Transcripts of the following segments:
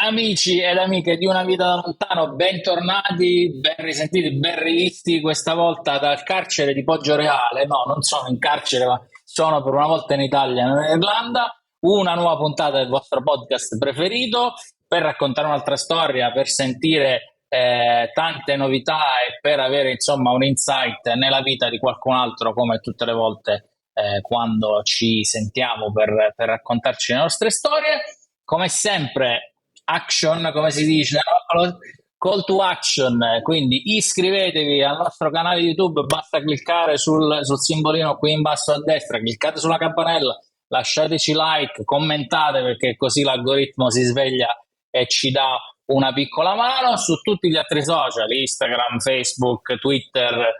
Amici ed amiche di Una vita da lontano, bentornati, ben risentiti, ben rivisti questa volta dal carcere di Poggioreale. No, non sono in carcere, ma sono per una volta in Italia, in Irlanda. Una nuova puntata del vostro podcast preferito per raccontare un'altra storia, per sentire tante novità e per avere insomma un insight nella vita di qualcun altro, come tutte le volte quando ci sentiamo per raccontarci le nostre storie. Come sempre, action, come si dice, no? Call to action, quindi iscrivetevi al nostro canale YouTube, basta cliccare sul simbolino qui in basso a destra, cliccate sulla campanella, lasciateci like, commentate perché così l'algoritmo si sveglia e ci dà una piccola mano. Su tutti gli altri social, Instagram, Facebook, Twitter,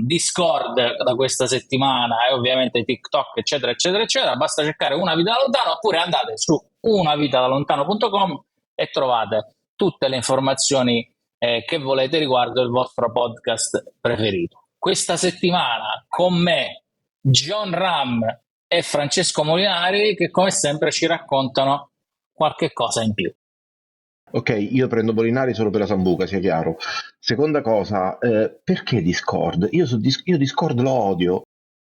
Discord da questa settimana e ovviamente TikTok, eccetera eccetera eccetera, basta cercare Una vita da lontano oppure andate su unavitadalontano.com e trovate tutte le informazioni che volete riguardo il vostro podcast preferito. Questa settimana con me John Ram e Francesco Molinari, che come sempre ci raccontano qualche cosa in più. Ok, io prendo Molinari solo per la Sambuca, sia chiaro. Seconda cosa, perché Discord? Io Discord lo odio.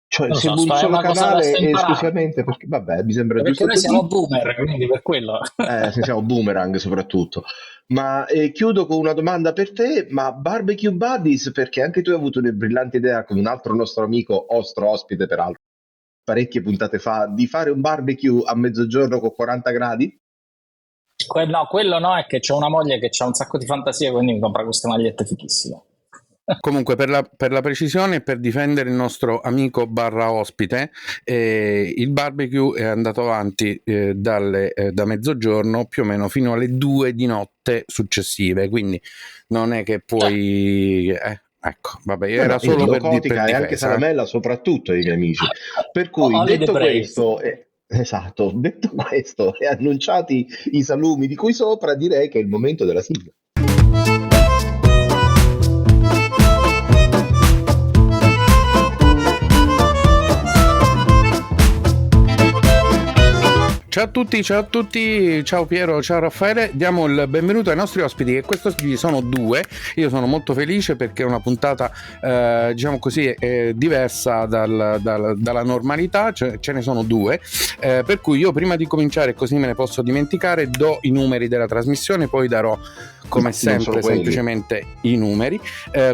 Cioè, seguo un solo canale esclusivamente perché, vabbè, mi sembra perché giusto noi così. siamo boomer, quindi per quello. Se siamo boomerang soprattutto. Ma chiudo con una domanda per te, ma Barbecue Buddies, perché anche tu hai avuto una brillante idea con un altro nostro amico, ostro ospite peraltro, parecchie puntate fa, di fare un barbecue a mezzogiorno con 40 gradi? Quello no, è che c'ho una moglie che ha un sacco di fantasia, quindi mi compra queste magliette fichissime. Comunque, per la precisione e per difendere il nostro amico barra ospite, il barbecue è andato avanti da mezzogiorno più o meno fino alle 2 di notte successive, quindi non è che puoi... ecco, vabbè, era solo per difesa. E anche Salamella soprattutto ai miei amici. Per cui, detto questo... Esatto, detto questo e annunciati i salumi di qui sopra, direi che è il momento della sigla. Ciao a tutti, ciao Piero, ciao Raffaele, diamo il benvenuto ai nostri ospiti, che quest'oggi sono due. Io sono molto felice perché è una puntata, diciamo così, diversa dalla normalità, ce ne sono due, per cui io prima di cominciare, così me ne posso dimenticare, do i numeri della trasmissione, poi darò come sempre semplicemente i numeri.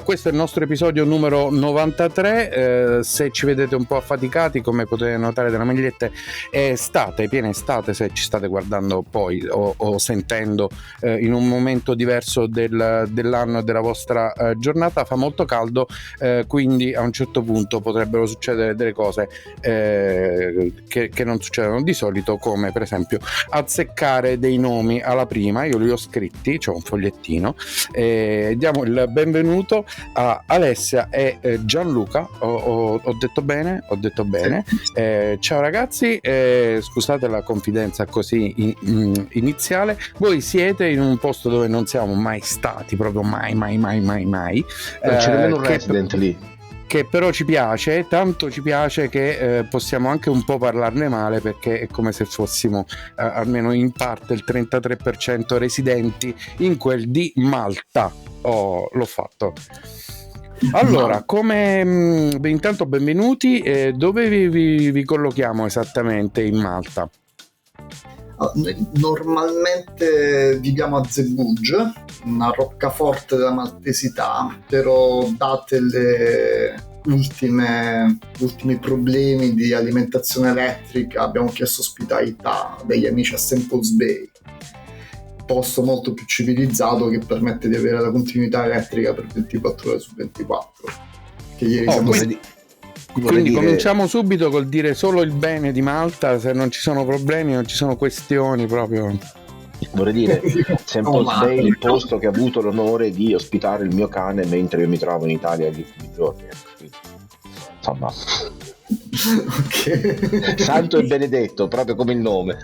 Questo è il nostro episodio numero 93, se ci vedete un po' affaticati, come potete notare dalla maglietta, è piena estate se ci state guardando poi o sentendo in un momento diverso dell'anno e della vostra giornata. Fa molto caldo, quindi a un certo punto potrebbero succedere delle cose che non succedono di solito, come per esempio azzeccare dei nomi alla prima. Io li ho scritti, c'ho un fogliettino, diamo il benvenuto a Alessia e Gianluca. Ho detto bene? Ho detto bene. Ciao ragazzi, scusate la confidenza così iniziale. Voi siete in un posto dove non siamo mai stati, proprio mai. C'è nemmeno un resident lì, che però ci piace, tanto ci piace che possiamo anche un po' parlarne male, perché è come se fossimo almeno in parte il 33% residenti in quel di Malta. L'ho fatto. Allora, intanto benvenuti, dove vi collochiamo esattamente in Malta? Normalmente viviamo a Zeebrugge, una roccaforte della maltesità, però date le ultimi problemi di alimentazione elettrica abbiamo chiesto ospitalità dagli amici a St. Paul's Bay, posto molto più civilizzato che permette di avere la continuità elettrica per 24 ore su 24. Che ieri Quindi cominciamo subito col dire solo il bene di Malta, se non ci sono problemi, non ci sono questioni proprio. Vorrei dire, St. Paul's Bay è il posto che ha avuto l'onore di ospitare il mio cane mentre io mi trovo in Italia negli ultimi giorni. Insomma, okay. Santo e benedetto, proprio come il nome.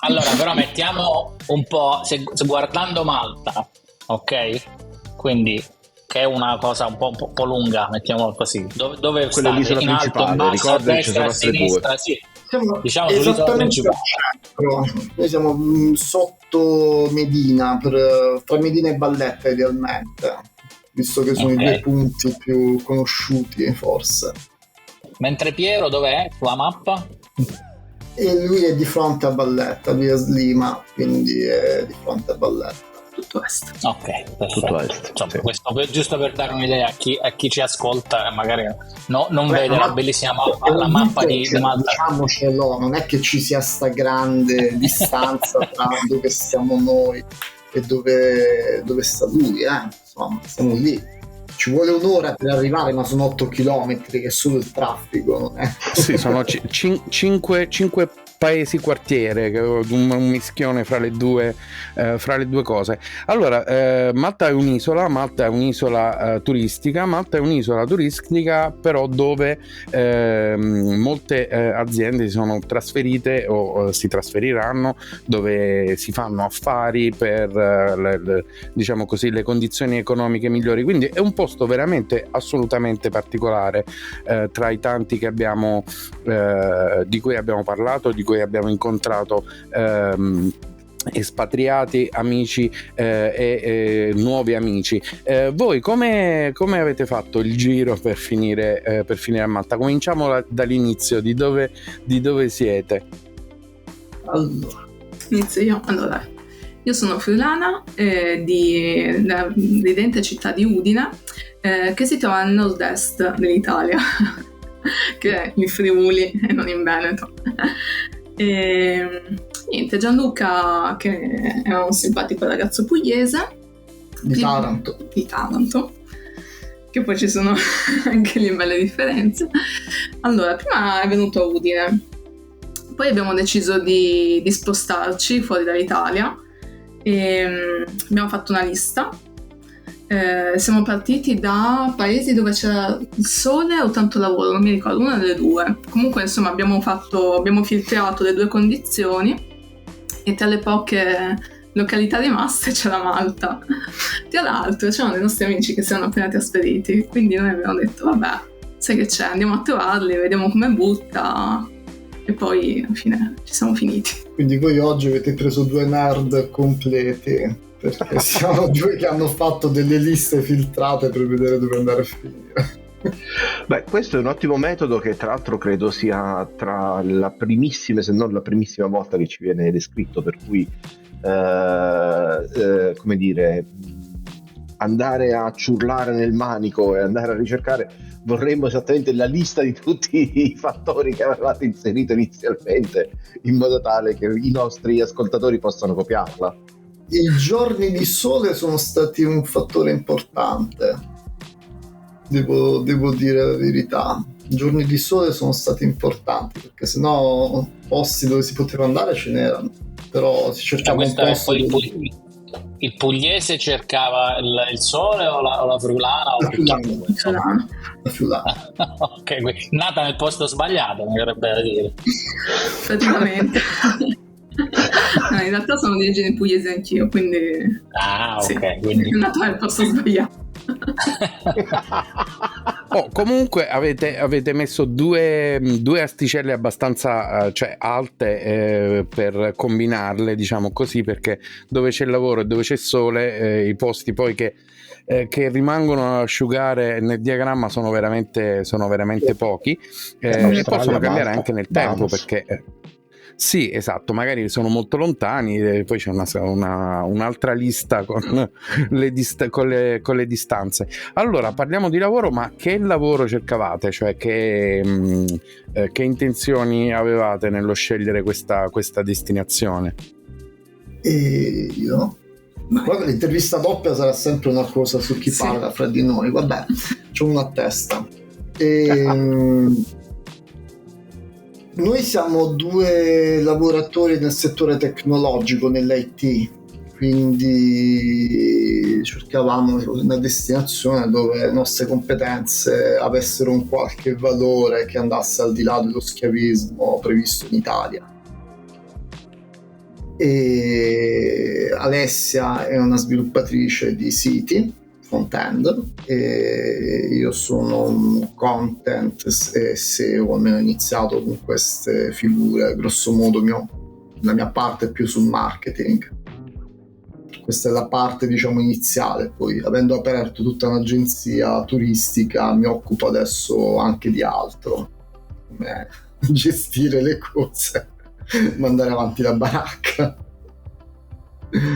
Allora, però mettiamo un po', se guardando Malta, ok? Quindi, che è una cosa un po' lunga, mettiamolo così. Dove quella è state? l'isola In alto, in principale, basso, a ricordo che ci destra, sono a sinistra, sì. Siamo diciamo sull'isola esattamente al principale. centro. Noi siamo sotto Medina, tra Medina e Valletta idealmente, visto che sono i due punti più conosciuti forse. Mentre Piero dov'è sulla mappa? E lui è di fronte a Valletta, via Slima, quindi è di fronte a Valletta. Tutto est. Ok, perfetto. Tutto est, Insomma, sì. questo giusto per dare un'idea a chi ci ascolta, magari non vede la bellissima mappa, la mappa di Malta. Diciamocelo, non è che ci sia sta grande distanza tra dove stiamo noi e dove sta lui, insomma, siamo lì. Ci vuole un'ora per arrivare, ma sono 8 chilometri, che è solo il traffico, non è? Sì, sono 5 paesi quartiere, un mischione fra le due cose. Allora, Malta è un'isola turistica, però dove molte aziende si sono trasferite o si trasferiranno, dove si fanno affari per diciamo così, le condizioni economiche migliori, quindi è un posto veramente assolutamente particolare, tra i tanti che abbiamo di cui abbiamo parlato, di cui abbiamo incontrato espatriati, amici e nuovi amici. Voi come avete fatto il giro per finire a Malta? Cominciamo dall'inizio, di dove siete? Allora, Inizio io. Allora, io sono friulana residente città di Udine, che si trova nel nord-est dell'Italia, che è in Friuli e non in Veneto. E niente, Gianluca, che è un simpatico ragazzo pugliese di Taranto, che poi ci sono anche lì belle differenze. Allora, prima è venuto a Udine, poi abbiamo deciso di spostarci fuori dall'Italia e abbiamo fatto una lista. Siamo partiti da paesi dove c'era il sole o tanto lavoro, non mi ricordo, una delle due. Comunque, insomma, abbiamo filtrato le due condizioni e tra le poche località rimaste c'era Malta. Tra l'altro c'erano dei nostri amici che si erano appena trasferiti, quindi noi abbiamo detto vabbè, sai che c'è, andiamo a trovarli, vediamo come butta, e poi alla fine ci siamo finiti. Quindi voi oggi avete preso due nerd completi, perché siamo due che hanno fatto delle liste filtrate per vedere dove andare a finire. Beh, questo è un ottimo metodo che tra l'altro credo sia tra la primissima, se non la primissima volta che ci viene descritto, per cui come dire, andare a ciurlare nel manico e andare a ricercare, vorremmo esattamente la lista di tutti i fattori che avevate inserito inizialmente, in modo tale che i nostri ascoltatori possano copiarla. I giorni di sole sono stati un fattore importante, devo dire la verità. I giorni di sole sono stati importanti, perché sennò posti dove si poteva andare ce n'erano, però si cercava un posto il pugliese cercava il sole o la friulana? La friulana. Ok, nata nel posto sbagliato, mi verrebbe da dire. Praticamente. No, in realtà sono di origine pugliese anch'io, quindi ok, sì, quindi è nato nel posto sbagliato. Comunque avete messo due asticelle abbastanza alte per combinarle, diciamo così, perché dove c'è il lavoro e dove c'è il sole, i posti poi che rimangono a asciugare nel diagramma sono veramente pochi, e possono cambiare anche nel tempo, perché sì, esatto, magari sono molto lontani, poi c'è un'altra lista con le distanze. Allora, parliamo di lavoro, ma che lavoro cercavate? Cioè, che intenzioni avevate nello scegliere questa destinazione? E io? Guarda, l'intervista doppia sarà sempre una cosa su chi parla fra di noi, vabbè, c'ho uno a testa. Noi siamo due lavoratori nel settore tecnologico, nell'IT, quindi cercavamo una destinazione dove le nostre competenze avessero un qualche valore che andasse al di là dello schiavismo previsto in Italia. E Alessia è una sviluppatrice di siti front-end, e io sono un content e SEO, almeno ho iniziato con queste figure, grosso modo la mia parte è più sul marketing. Questa è la parte, diciamo, iniziale. Poi, avendo aperto tutta un'agenzia turistica, mi occupo adesso anche di altro, come gestire le cose, mandare avanti la baracca.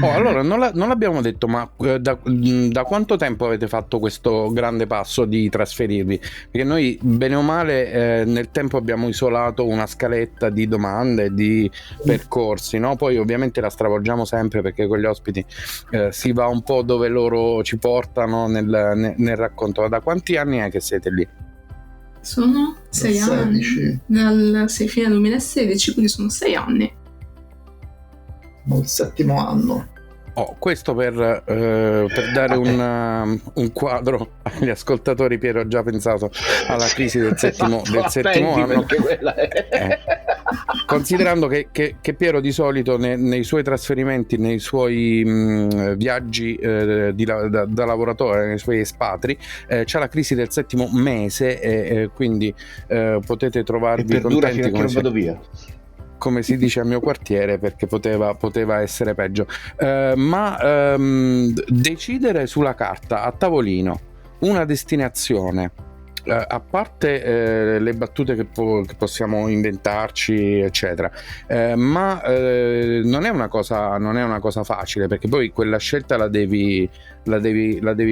Allora, non l'abbiamo detto, ma da quanto tempo avete fatto questo grande passo di trasferirvi? Perché noi, bene o male, nel tempo abbiamo isolato una scaletta di domande, di percorsi, no? Poi ovviamente la stravolgiamo sempre, perché con gli ospiti si va un po' dove loro ci portano nel racconto. Da quanti anni è che siete lì? Sono 6 anni, dal fine 2016, quindi sono 6 anni. Il 7° anno. Questo per dare un quadro agli ascoltatori. Piero ha già pensato alla crisi del settimo anno, considerando che Piero di solito nei suoi trasferimenti, nei suoi viaggi da lavoratore, nei suoi espatri, c'è la crisi del 7° mese, e quindi potete trovarvi contenti fino a che non vado via, come si dice al mio quartiere, perché poteva essere peggio. Ma decidere sulla carta, a tavolino, una destinazione, a parte le battute che possiamo inventarci, eccetera, ma non è una cosa facile, perché poi quella scelta la devi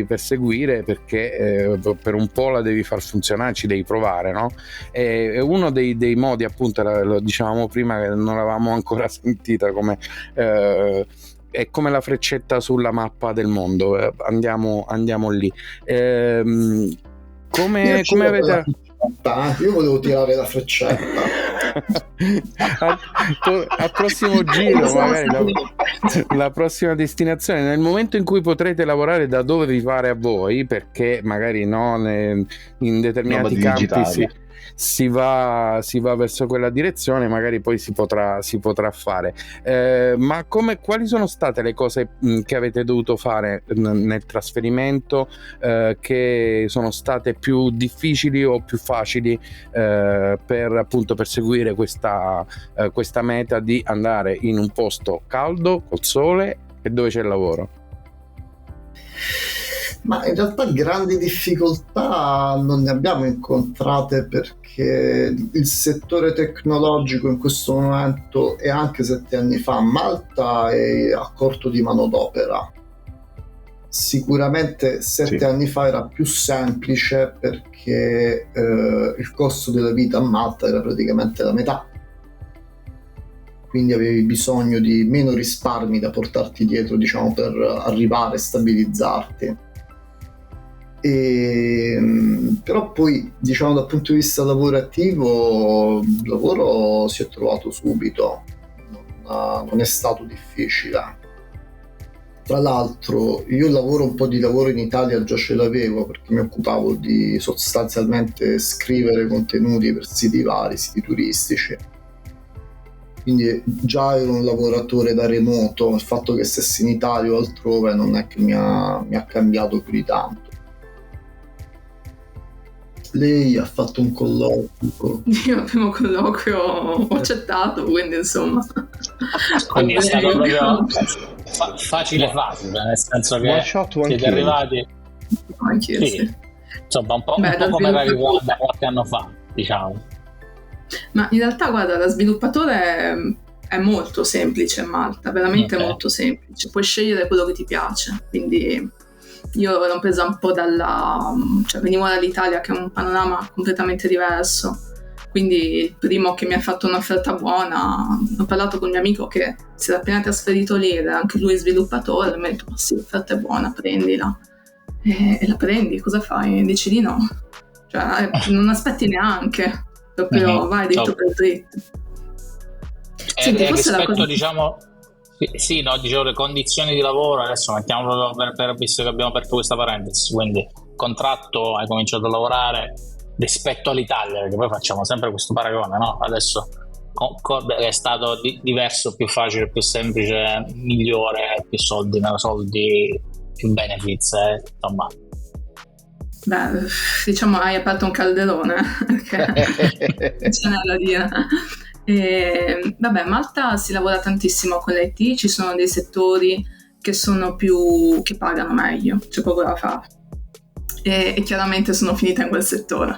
perseguire, perché per un po' la devi far funzionare, ci devi provare, no? E uno dei modi, appunto, lo dicevamo prima, che non l'avevamo ancora sentita, come è come la freccetta sulla mappa del mondo. Andiamo lì. Come avete... Io volevo tirare la freccetta. Al prossimo giro, magari la prossima destinazione, nel momento in cui potrete lavorare da dove vi pare a voi, perché magari in determinati campi si va verso quella direzione, magari poi si potrà fare. Ma quali sono state le cose che avete dovuto fare nel trasferimento, che sono state più difficili o più facili, per seguire questa meta di andare in un posto caldo, col sole e dove c'è il lavoro? Ma in realtà grandi difficoltà non ne abbiamo incontrate, perché il settore tecnologico in questo momento, e anche 7 anni fa, Malta è a corto di manodopera. Sicuramente 7 anni fa era più semplice, perché il costo della vita a Malta era praticamente la metà, quindi avevi bisogno di meno risparmi da portarti dietro, diciamo, per arrivare a stabilizzarti. Però poi, diciamo, dal punto di vista lavorativo, il lavoro si è trovato subito, non è stato difficile. Tra l'altro io un po' di lavoro in Italia già ce l'avevo, perché mi occupavo di sostanzialmente scrivere contenuti per siti vari, siti turistici, quindi già ero un lavoratore da remoto. Il fatto che stessi in Italia o altrove non è che mi ha cambiato più di tanto. Lei ha fatto un colloquio. Io al primo colloquio ho accettato, quindi insomma. Quindi è stato proprio facile, nel senso che siete arrivati. Sì. Insomma, un po' come era da qualche anno fa, diciamo. Ma in realtà, guarda, da sviluppatore è molto semplice in Malta, veramente molto semplice. Puoi scegliere quello che ti piace, quindi io ero presa un po' cioè venivo dall'Italia, che è un panorama completamente diverso, quindi il primo che mi ha fatto un'offerta buona, ho parlato con un mio amico che si era appena trasferito lì ed era anche lui sviluppatore, e mi ha detto: ma sì, l'offerta è buona, prendila. E la prendi, cosa fai? Dici di no, cioè non aspetti neanche, proprio vai dritto per dritto. Senti, forse rispetto, la cosa... diciamo, sì, no, dicevo, le condizioni di lavoro, adesso mettiamo proprio visto che abbiamo aperto questa parentesi, quindi contratto, hai cominciato a lavorare rispetto all'Italia, perché poi facciamo sempre questo paragone, no? Adesso è stato diverso, più facile, più semplice, migliore, più soldi, meno soldi, più benefits, insomma. Beh, diciamo hai aperto un calderone, perché ce n'è da dire. Vabbè, a Malta si lavora tantissimo con l'IT, ci sono dei settori che pagano meglio, c'è poco da fare. E chiaramente sono finita in quel settore.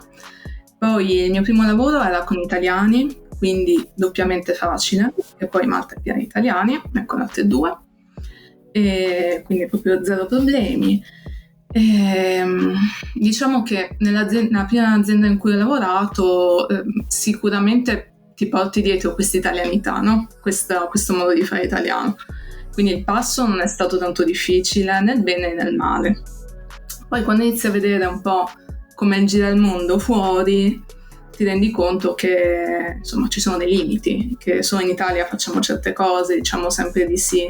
Poi il mio primo lavoro era con italiani, quindi doppiamente facile, e poi Malta è piena di italiani, ecco altri due, e quindi proprio zero problemi. Diciamo che nella prima azienda in cui ho lavorato sicuramente ti porti dietro questa italianità, no? Questo modo di fare italiano, quindi il passo non è stato tanto difficile nel bene e nel male. Poi quando inizi a vedere un po' come gira il mondo fuori, ti rendi conto che insomma ci sono dei limiti, che solo in Italia facciamo certe cose, diciamo sempre di sì,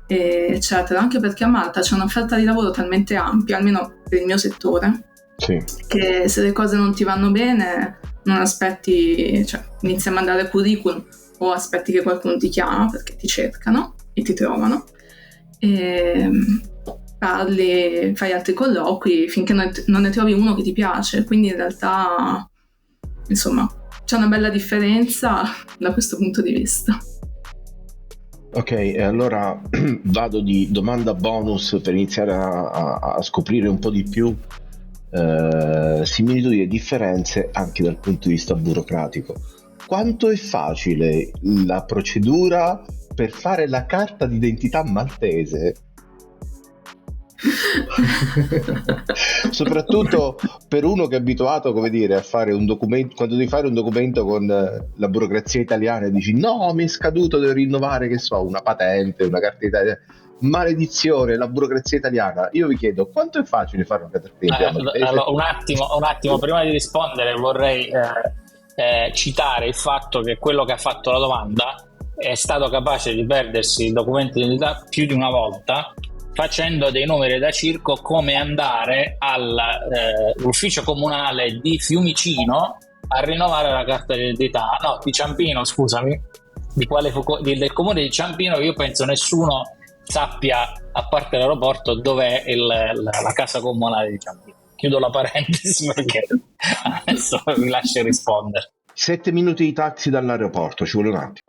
eccetera, anche perché a Malta c'è un'offerta di lavoro talmente ampia, almeno per il mio settore, Sì. che se le cose non ti vanno bene non aspetti, cioè inizi a mandare curriculum o aspetti che qualcuno ti chiama perché ti cercano e ti trovano, e parli, fai altri colloqui finché non ne trovi uno che ti piace, quindi in realtà insomma c'è una bella differenza da questo punto di vista. Ok, e allora vado di domanda bonus per iniziare a scoprire un po' di più similitudini e differenze anche dal punto di vista burocratico. Quanto è facile la procedura per fare la carta d'identità maltese? Soprattutto per uno che è abituato, come dire, a fare un documento, quando devi fare un documento con la burocrazia italiana e dici no, mi è scaduto, devo rinnovare, che so, una patente, una carta d'identità. Maledizione, la burocrazia italiana. Io vi chiedo, quanto è facile fare una carta d'identità maltese? Allora, un attimo, prima di rispondere vorrei citare il fatto che quello che ha fatto la domanda è stato capace di perdersi il documento di identità più di una volta, facendo dei numeri da circo come andare all'ufficio comunale di Fiumicino a rinnovare la carta d'identità, no, di Ciampino, scusami, del comune di Ciampino, che io penso nessuno sappia, a parte l'aeroporto, dov'è la casa comunale di Ciampino. Chiudo la parentesi perché adesso vi lascio rispondere. 7 minuti di taxi dall'aeroporto, ci vuole un attimo.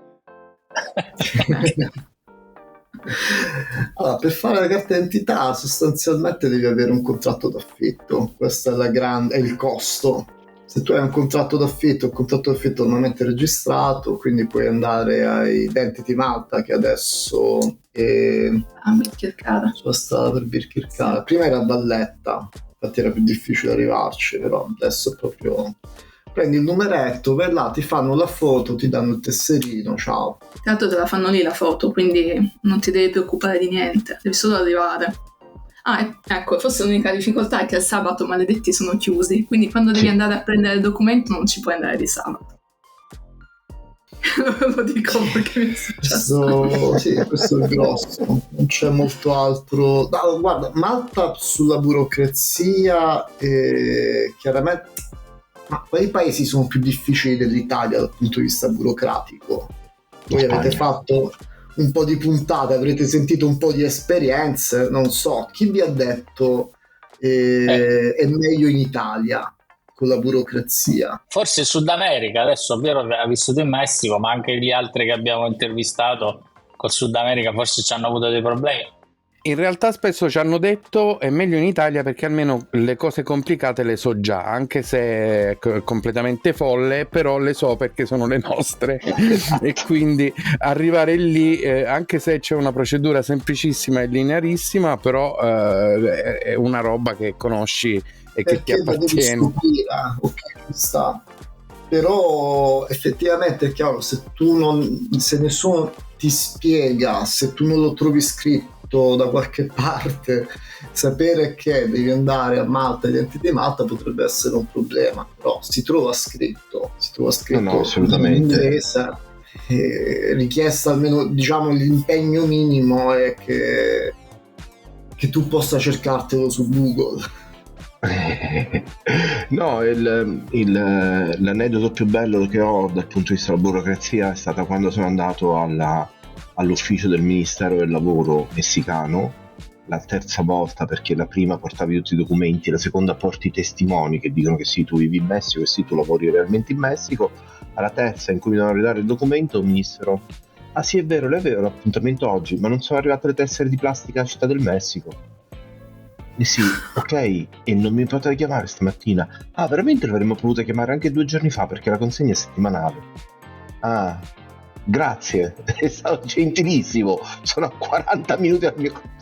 Allora, per fare la carta d'identità sostanzialmente devi avere un contratto d'affitto, questo è il costo. Se tu hai un contratto d'affitto, il contratto d'affitto normalmente è registrato, quindi puoi andare ai Identity Malta, che adesso è Birkirkara. sulla strada per Birkirkara. Prima era a Valletta, infatti era più difficile arrivarci, però adesso è proprio... Prendi il numeretto, vai là, ti fanno la foto, ti danno il tesserino, ciao. Tra l'altro te la fanno lì la foto, quindi non ti devi preoccupare di niente, devi solo arrivare. Ecco, forse l'unica difficoltà è che il sabato maledetti sono chiusi, quindi quando devi andare a prendere il documento non ci puoi andare di sabato. Lo dico perché mi è successo. Sì, questo è grosso, non c'è molto altro. No, guarda, Malta sulla burocrazia chiaramente, ma quali paesi sono più difficili dell'Italia dal punto di vista burocratico? Voi avete fatto un po' di puntate, avrete sentito un po' di esperienze, non so, chi vi ha detto è meglio in Italia con la burocrazia? Forse il Sud America, adesso Piero ha vissuto in Messico, ma anche gli altri che abbiamo intervistato col Sud America forse ci hanno avuto dei problemi. In realtà spesso ci hanno detto è meglio in Italia perché almeno le cose complicate le so già, anche se è completamente folle, però le so perché sono le nostre. E quindi arrivare lì, anche se c'è una procedura semplicissima e linearissima, però è una roba che conosci e che ti appartiene. Ok, sta. Però effettivamente è chiaro, se nessuno ti spiega, se tu non lo trovi scritto da qualche parte, sapere che devi andare a Malta, Identity Malta potrebbe essere un problema, però si trova scritto No, assolutamente. in inglese, richiesta almeno, diciamo, l'impegno minimo è che tu possa cercartelo su Google. No, l'aneddoto più bello che ho dal punto di vista della burocrazia è stata quando sono andato all'ufficio del Ministero del Lavoro messicano, la terza volta, perché la prima portavi tutti i documenti, la seconda porti i testimoni che dicono che sì, tu vivi in Messico e sì, tu lavori realmente in Messico. Alla terza, in cui mi devono ridare il documento, mi dissero: ah sì, è vero, lei aveva l'appuntamento oggi, ma non sono arrivate le tessere di plastica a Città del Messico. E sì, ok, e non mi poteva chiamare stamattina. Ah, veramente l'avremmo potuta chiamare anche 2 giorni fa, perché la consegna è settimanale. Ah, grazie, è stato gentilissimo. Sono a 40 minuti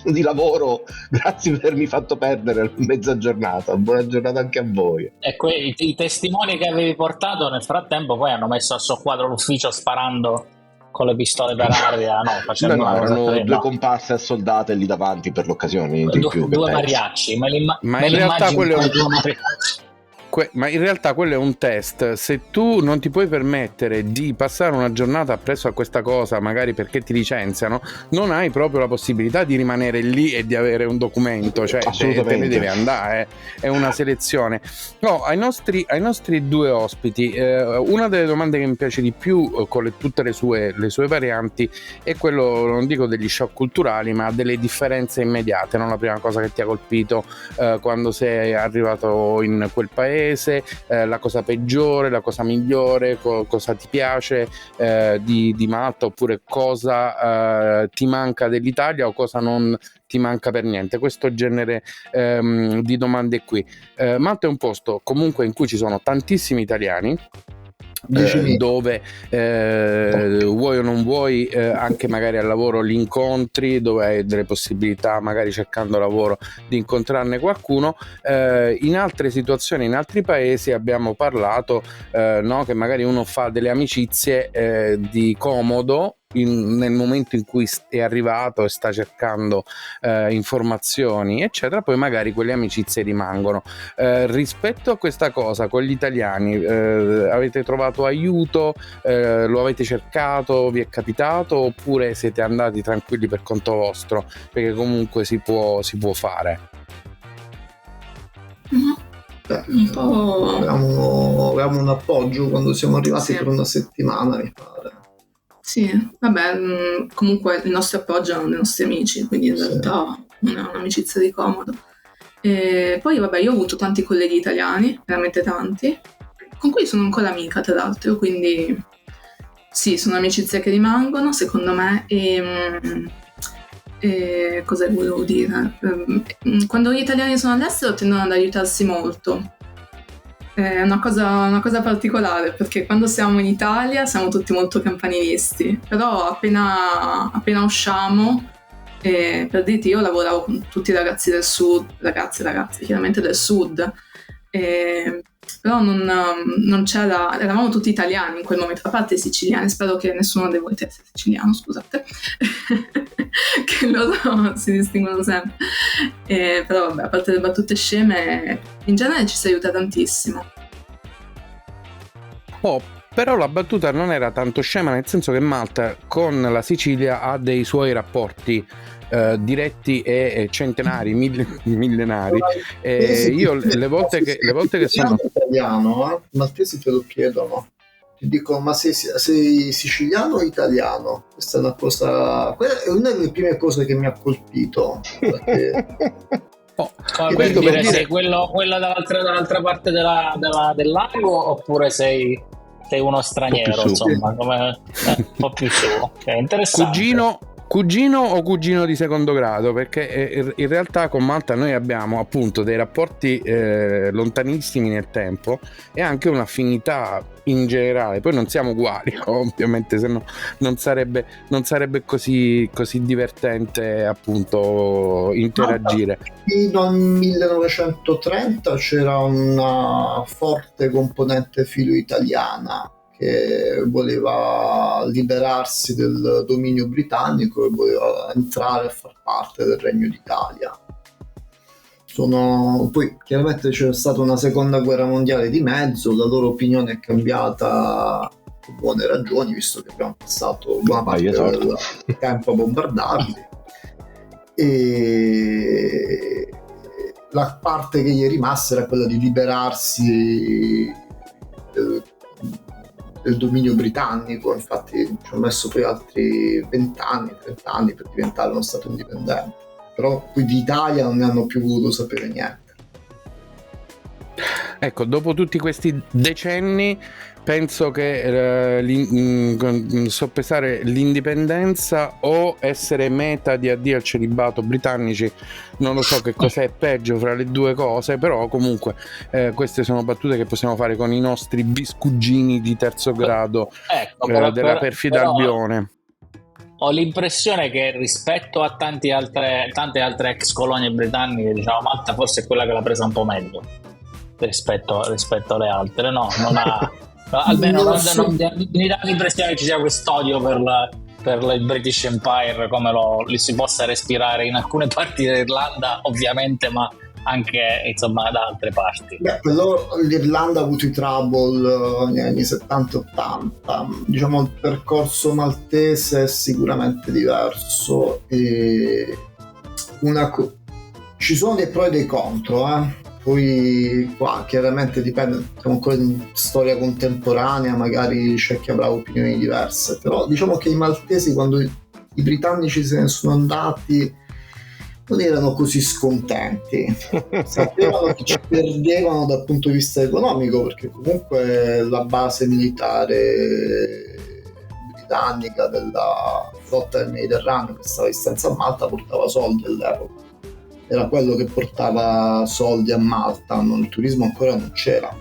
di lavoro. Grazie per avermi fatto perdere mezza giornata. Buona giornata anche a voi. E i testimoni che avevi portato nel frattempo poi hanno messo a soqquadro l'ufficio sparando con le pistole per aria, no, No, facendo no, una cosa erano così, 2 no. comparse assoldate lì davanti per l'occasione, niente di più, che Due pensi? mariachi, Ma me in realtà l'immagino quello è come un... due mariachi. Ma in realtà quello è un test. Se tu non ti puoi permettere di passare una giornata appresso a questa cosa, magari perché ti licenziano, non hai proprio la possibilità di rimanere lì e di avere un documento, cioè te ne Assolutamente. devi andare, è una selezione. No, ai nostri due ospiti, una delle domande che mi piace di più, con tutte le sue varianti, è quello, non dico degli shock culturali, ma delle differenze immediate, no? La prima cosa che ti ha colpito quando sei arrivato in quel paese, la cosa peggiore, la cosa migliore, cosa ti piace di Malta, oppure cosa ti manca dell'Italia o cosa non ti manca per niente. Questo genere di domande qui. Malta è un posto comunque in cui ci sono tantissimi italiani, dove vuoi o non vuoi, anche magari al lavoro li incontri, dove hai delle possibilità, magari cercando lavoro, di incontrarne qualcuno. In altre situazioni, in altri paesi abbiamo parlato no, che magari uno fa delle amicizie di comodo nel momento in cui è arrivato e sta cercando informazioni eccetera, poi magari quelle amicizie rimangono. Rispetto a questa cosa con gli italiani, avete trovato aiuto, lo avete cercato, vi è capitato, oppure siete andati tranquilli per conto vostro, perché comunque si può fare? Un po'... avevamo un appoggio quando siamo arrivati, Sì. per una settimana, mi pare. Sì, vabbè, comunque il nostro appoggio erano i nostri amici, quindi in Sì. realtà non è un'amicizia di comodo. E poi vabbè, io ho avuto tanti colleghi italiani, veramente tanti, con cui sono ancora amica tra l'altro, quindi sì, sono amicizie che rimangono secondo me. E cosa volevo dire? Quando gli italiani sono all'estero tendono ad aiutarsi molto. È una cosa particolare, perché quando siamo in Italia siamo tutti molto campanilisti, però appena usciamo, per dirti, io lavoravo con tutti i ragazzi del sud, ragazzi chiaramente del sud, però non c'era, eravamo tutti italiani in quel momento, a parte i siciliani, spero che nessuno di voi sia siciliano, scusate, che loro si distinguono sempre, però vabbè, a parte le battute sceme, in genere ci si aiuta tantissimo. Però la battuta non era tanto scema, nel senso che Malta con la Sicilia ha dei suoi rapporti diretti e centenari, millenari. Io le volte che sono italiano, i maltesi te lo chiedono, ti dicono: ma sei siciliano o italiano? Questa è è una delle prime cose che mi ha colpito, perché Per dire, sei quello dall'altra parte del lago, oppure sei uno straniero, insomma, come un po' più su. Okay, interessante. Cugino o cugino di secondo grado, perché in realtà con Malta noi abbiamo appunto dei rapporti lontanissimi nel tempo e anche un'affinità in generale. Poi non siamo uguali, ovviamente, se no non sarebbe così divertente appunto interagire. Fino al 1930 c'era una forte componente filo-italiana che voleva liberarsi del dominio britannico e voleva entrare a far parte del Regno d'Italia. Poi chiaramente c'è stata una seconda guerra mondiale di mezzo, la loro opinione è cambiata per buone ragioni, visto che abbiamo passato buona parte del tempo bombardabili, e la parte che gli è rimasta era quella di liberarsi del dominio britannico. Infatti ci ho messo poi altri 20 anni, 30 anni per diventare uno stato indipendente. però qui d'Italia non ne hanno più voluto sapere niente. Ecco, dopo tutti questi decenni penso che soppesare l'indipendenza o essere meta di addio al celibato britannici, non lo so che cos'è peggio fra le due cose, però comunque queste sono battute che possiamo fare con i nostri biscugini di terzo grado, ecco, della perfida Albione. Ho l'impressione che rispetto a tante altre ex colonie britanniche, diciamo, Malta forse è quella che l'ha presa un po' meglio rispetto alle altre, no? Non ha, almeno non mi dà l'impressione che ci sia quest'odio per il British Empire come li si possa respirare in alcune parti dell'Irlanda, ovviamente, ma anche insomma da altre parti. Però l'Irlanda ha avuto i trouble negli anni 70-80, diciamo il percorso maltese è sicuramente diverso e ci sono dei pro e dei contro, poi qua chiaramente dipende, siamo ancora in storia contemporanea, magari c'è chi avrà opinioni diverse, però diciamo che i maltesi quando i britannici se ne sono andati non erano così scontenti, sapevano che ci perdevano dal punto di vista economico, perché comunque la base militare britannica della flotta del Mediterraneo che stava in stanza a Malta portava soldi all'epoca, era quello che portava soldi a Malta, il turismo ancora non c'era.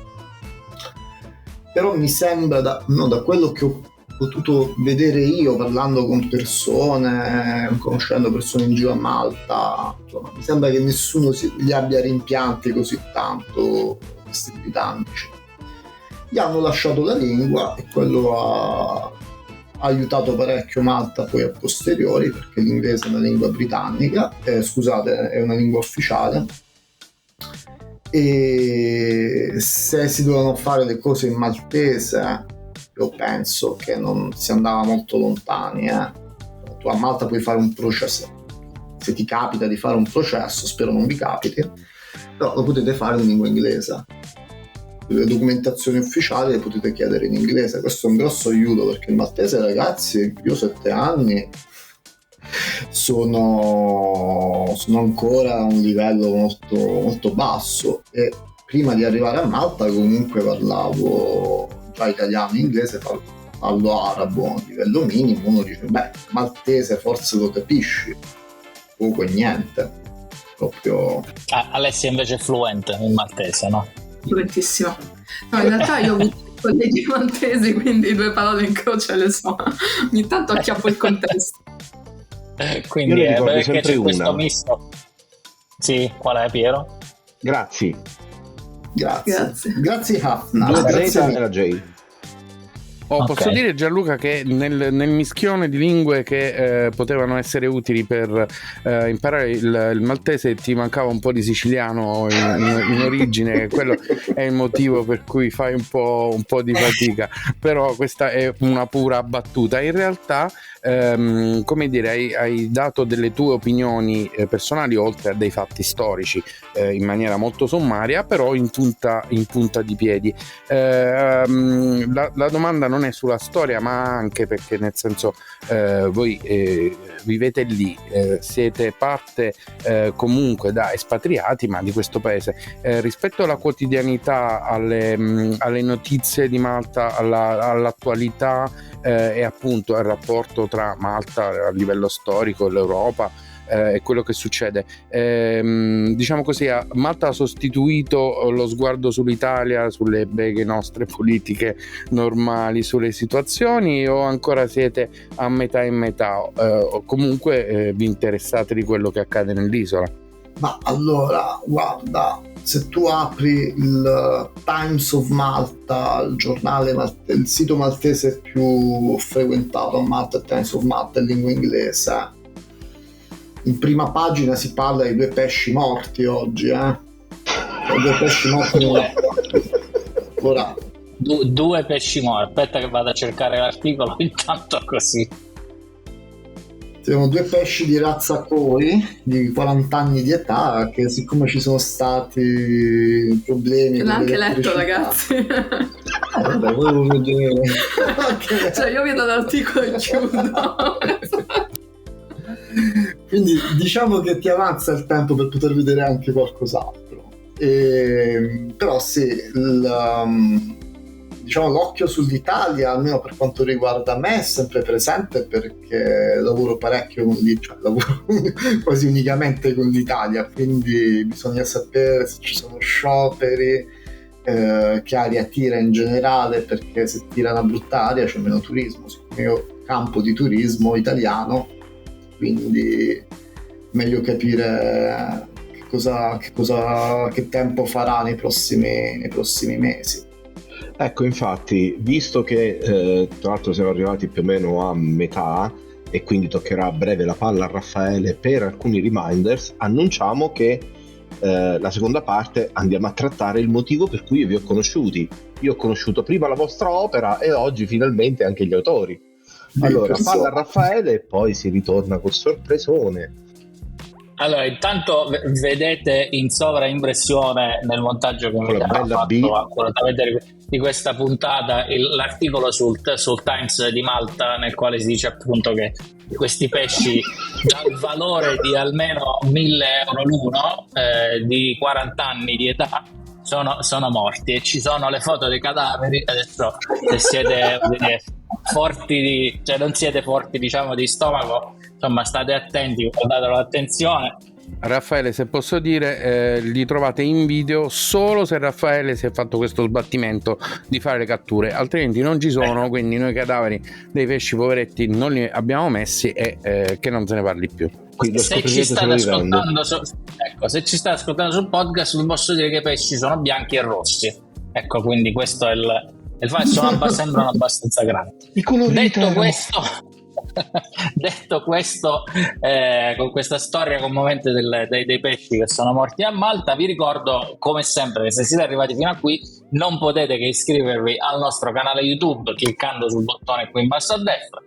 Però mi sembra, da quello che ho potuto vedere io parlando con persone, conoscendo persone in giro a Malta, insomma, mi sembra che nessuno li abbia rimpianti così tanto questi britannici. Gli hanno lasciato la lingua e quello ha aiutato parecchio Malta poi a posteriori, perché l'inglese è una lingua britannica, scusate, è una lingua ufficiale, e se si dovevano fare le cose in maltese io penso che non si andava molto lontani. Tu a Malta puoi fare un processo, se ti capita di fare un processo, spero non vi capiti, però lo potete fare in lingua inglese, le documentazioni ufficiali le potete chiedere in inglese. Questo è un grosso aiuto, perché il maltese, ragazzi, io 7 anni sono ancora a un livello molto, molto basso, e prima di arrivare a Malta comunque parlavo già italiano e inglese, parlo arabo a livello minimo. Uno dice maltese forse lo capisci, poco e niente proprio. Alessia invece è fluente in maltese, no? Fluentissimo. No, in realtà io ho avuto colleghi maltesi, quindi 2 parole in croce le so, ogni tanto acchiappo il contesto. Quindi io ne perché c'è una. questo misto. Sì, qual è, Piero? Grazie Hafna. 2 Z e la J. Posso dire, Gianluca, che nel mischione di lingue che potevano essere utili per imparare il maltese ti mancava un po' di siciliano in origine, quello è il motivo per cui fai un po' di fatica, però questa è una pura battuta. In realtà come dire, hai dato delle tue opinioni personali oltre a dei fatti storici in maniera molto sommaria, però in punta di piedi. La domanda non è sulla storia, ma anche perché, nel senso, voi vivete lì, siete parte comunque da espatriati, ma di questo paese. Rispetto alla quotidianità, alle notizie di Malta, all'attualità e appunto al rapporto tra Malta a livello storico e l'Europa e quello che succede, diciamo così, Malta ha sostituito lo sguardo sull'Italia, sulle beghe nostre politiche normali, sulle situazioni, o ancora siete a metà e metà, o comunque vi interessate di quello che accade nell'isola? Ma allora, guarda, se tu apri il Times of Malta, il giornale il sito maltese più frequentato a Malta, il Times of Malta in lingua inglese, in prima pagina si parla di 2 pesci morti oggi, 2 pesci morti nella ora. 2 pesci morti, aspetta che vado a cercare l'articolo intanto, così. Siamo 2 pesci di razza Koi di 40 anni di età, che siccome ci sono stati problemi, l'ho anche letto, ragazzi. Vabbè, volevo vedere. Cioè io vedo l'articolo e chiudo. Quindi diciamo che ti avanza il tempo per poter vedere anche qualcos'altro. Però sì, diciamo l'occhio sull'Italia, almeno per quanto riguarda me, è sempre presente, perché lavoro parecchio con lavoro quasi unicamente con l'Italia, quindi bisogna sapere se ci sono scioperi, che aria tira in generale, perché se tira una brutta aria c'è meno turismo. Siccome io campo di turismo italiano, quindi meglio capire che tempo farà nei prossimi mesi. Ecco, infatti, visto che tra l'altro siamo arrivati più o meno a metà e quindi toccherà a breve la palla a Raffaele per alcuni reminders, annunciamo che la seconda parte andiamo a trattare il motivo per cui io vi ho conosciuti. Io ho conosciuto prima la vostra opera e oggi finalmente anche gli autori. Allora, palla a Raffaele e poi si ritorna col sorpresone. Allora, intanto vedete in sovraimpressione nel montaggio che mi ha fatto accuratamente di questa puntata l'articolo sul Times di Malta, nel quale si dice appunto che questi pesci dal valore di almeno 1.000 euro l'uno, di 40 anni di età, sono morti, e ci sono le foto dei cadaveri. Adesso, se siete forti cioè non siete forti, diciamo, di stomaco, insomma, state attenti, guardatelo attenzione. Raffaele, se posso dire, li trovate in video solo se Raffaele si è fatto questo sbattimento di fare le catture, altrimenti non ci sono. Quindi noi cadaveri dei pesci poveretti non li abbiamo messi, e che non se ne parli più. Se ci state ascoltando se ci state ascoltando sul podcast, vi posso dire che i pesci sono bianchi e rossi, ecco, quindi questo è il fatto. Sembrano abbastanza grandi. Detto questo, con questa storia commovente dei pesci che sono morti a Malta, vi ricordo come sempre che se siete arrivati fino a qui non potete che iscrivervi al nostro canale YouTube cliccando sul bottone qui in basso a destra,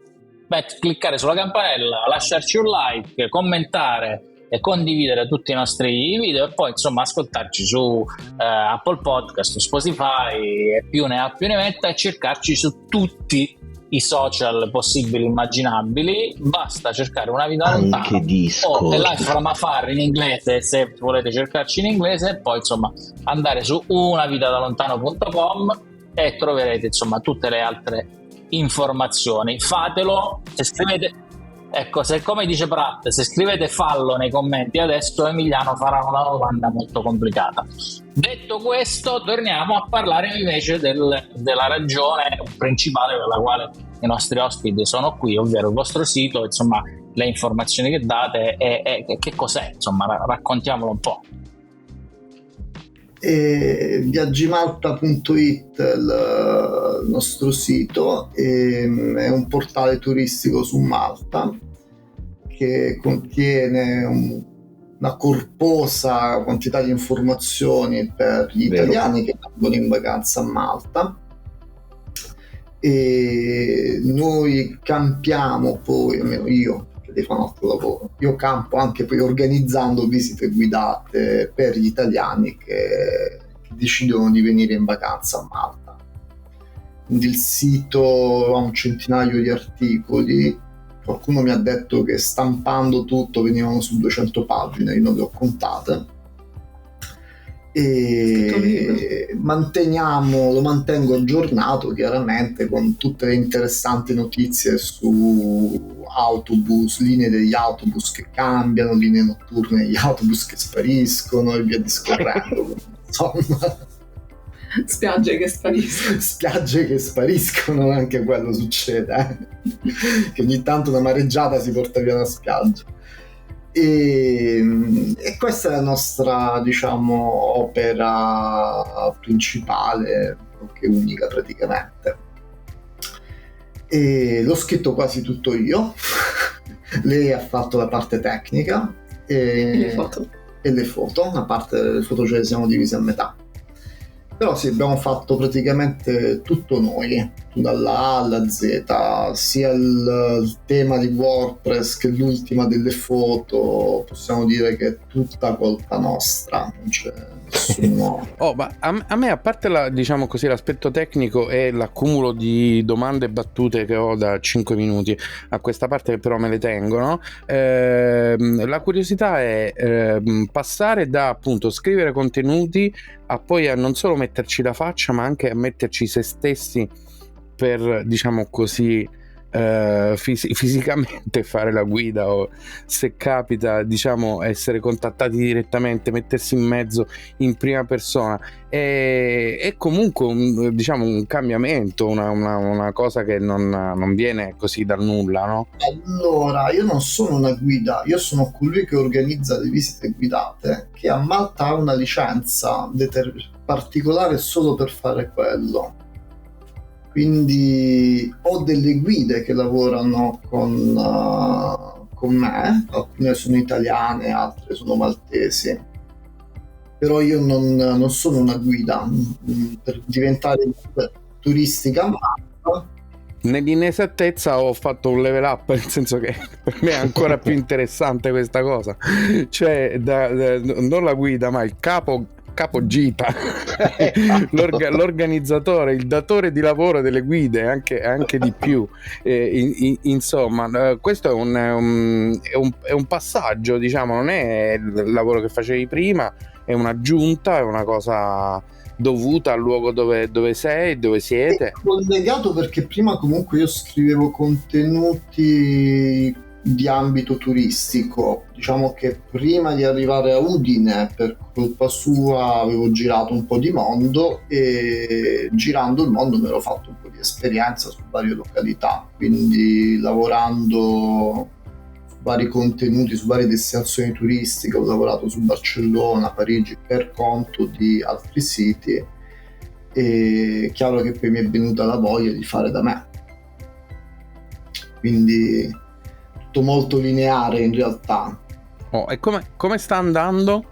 cliccare sulla campanella, lasciarci un like, commentare e condividere tutti i nostri video, e poi insomma ascoltarci su Apple Podcast, su Spotify, e più ne ha più ne metta, e cercarci su tutti i social possibili immaginabili. Basta cercare Una vita lontana o The Life from Afar in inglese, se volete cercarci in inglese, e poi insomma andare su unavitadalontano.com e troverete insomma tutte le altre informazioni. Fatelo, se scrivete, ecco, se come dice Pratt, se scrivete fallo nei commenti adesso, Emiliano farà una domanda molto complicata. Detto questo, torniamo a parlare invece della ragione principale per la quale i nostri ospiti sono qui, ovvero il vostro sito, insomma, le informazioni che date e che cos'è, insomma, raccontiamolo un po'. Viaggimalta.it è il nostro sito, è un portale turistico su Malta che contiene una corposa quantità di informazioni per gli italiani che vanno in vacanza a Malta, e noi campiamo poi, almeno io, perché devo fare un altro lavoro, io campo anche poi organizzando visite guidate per gli italiani che decidono di venire in vacanza a Malta. Quindi il sito ha un centinaio di articoli. Qualcuno mi ha detto che stampando tutto venivano su 200 pagine, io non le ho contate, e lo mantengo aggiornato chiaramente con tutte le interessanti notizie su autobus, linee degli autobus che cambiano, linee notturne degli autobus che spariscono e via discorrendo. Insomma, spiagge che spariscono, anche quello succede, che ogni tanto una mareggiata si porta via una spiaggia, e questa è la nostra, diciamo, opera principale, che unica praticamente, e l'ho scritto quasi tutto io. Lei ha fatto la parte tecnica e le foto, una parte delle foto ce le siamo divise a metà. Però sì, abbiamo fatto praticamente tutto noi, tutto dalla A alla Z, sia il tema di WordPress che l'ultima delle foto, possiamo dire che è tutta colpa nostra, non c'è nessuno. Ma a me, a parte diciamo così, l'aspetto tecnico e l'accumulo di domande e battute che ho da 5 minuti a questa parte, che però me le tengo, no? La curiosità è passare da appunto scrivere contenuti a poi a non solo metterci la faccia, ma anche a metterci se stessi per, diciamo così, fisicamente fare la guida, o se capita, diciamo, essere contattati direttamente, mettersi in mezzo in prima persona. È comunque un cambiamento, una cosa che non viene così dal nulla, no? Allora, io non sono una guida, io sono colui che organizza le visite guidate, che a Malta ha una licenza particolare solo per fare quello. Quindi ho delle guide che lavorano con me, alcune sono italiane, altre sono maltesi, però io non sono una guida. Per diventare turistica a Malta. Nell'inesattezza ho fatto un level up, nel senso che per me è ancora più interessante questa cosa, cioè non la guida, ma il capo gita, l'organizzatore, il datore di lavoro delle guide, anche di più. Insomma, questo è un passaggio, diciamo, non è il lavoro che facevi prima, è un'aggiunta, è una cosa dovuta al luogo dove sei, dove siete. È collegato, perché prima comunque io scrivevo contenuti di ambito turistico. Diciamo che prima di arrivare a Udine, per colpa sua, avevo girato un po' di mondo, e girando il mondo mi ero fatto un po' di esperienza su varie località, quindi lavorando su vari contenuti, su varie destinazioni turistiche. Ho lavorato su Barcellona, Parigi, per conto di altri siti, e chiaro che poi mi è venuta la voglia di fare da me, quindi tutto molto lineare in realtà. E come sta andando?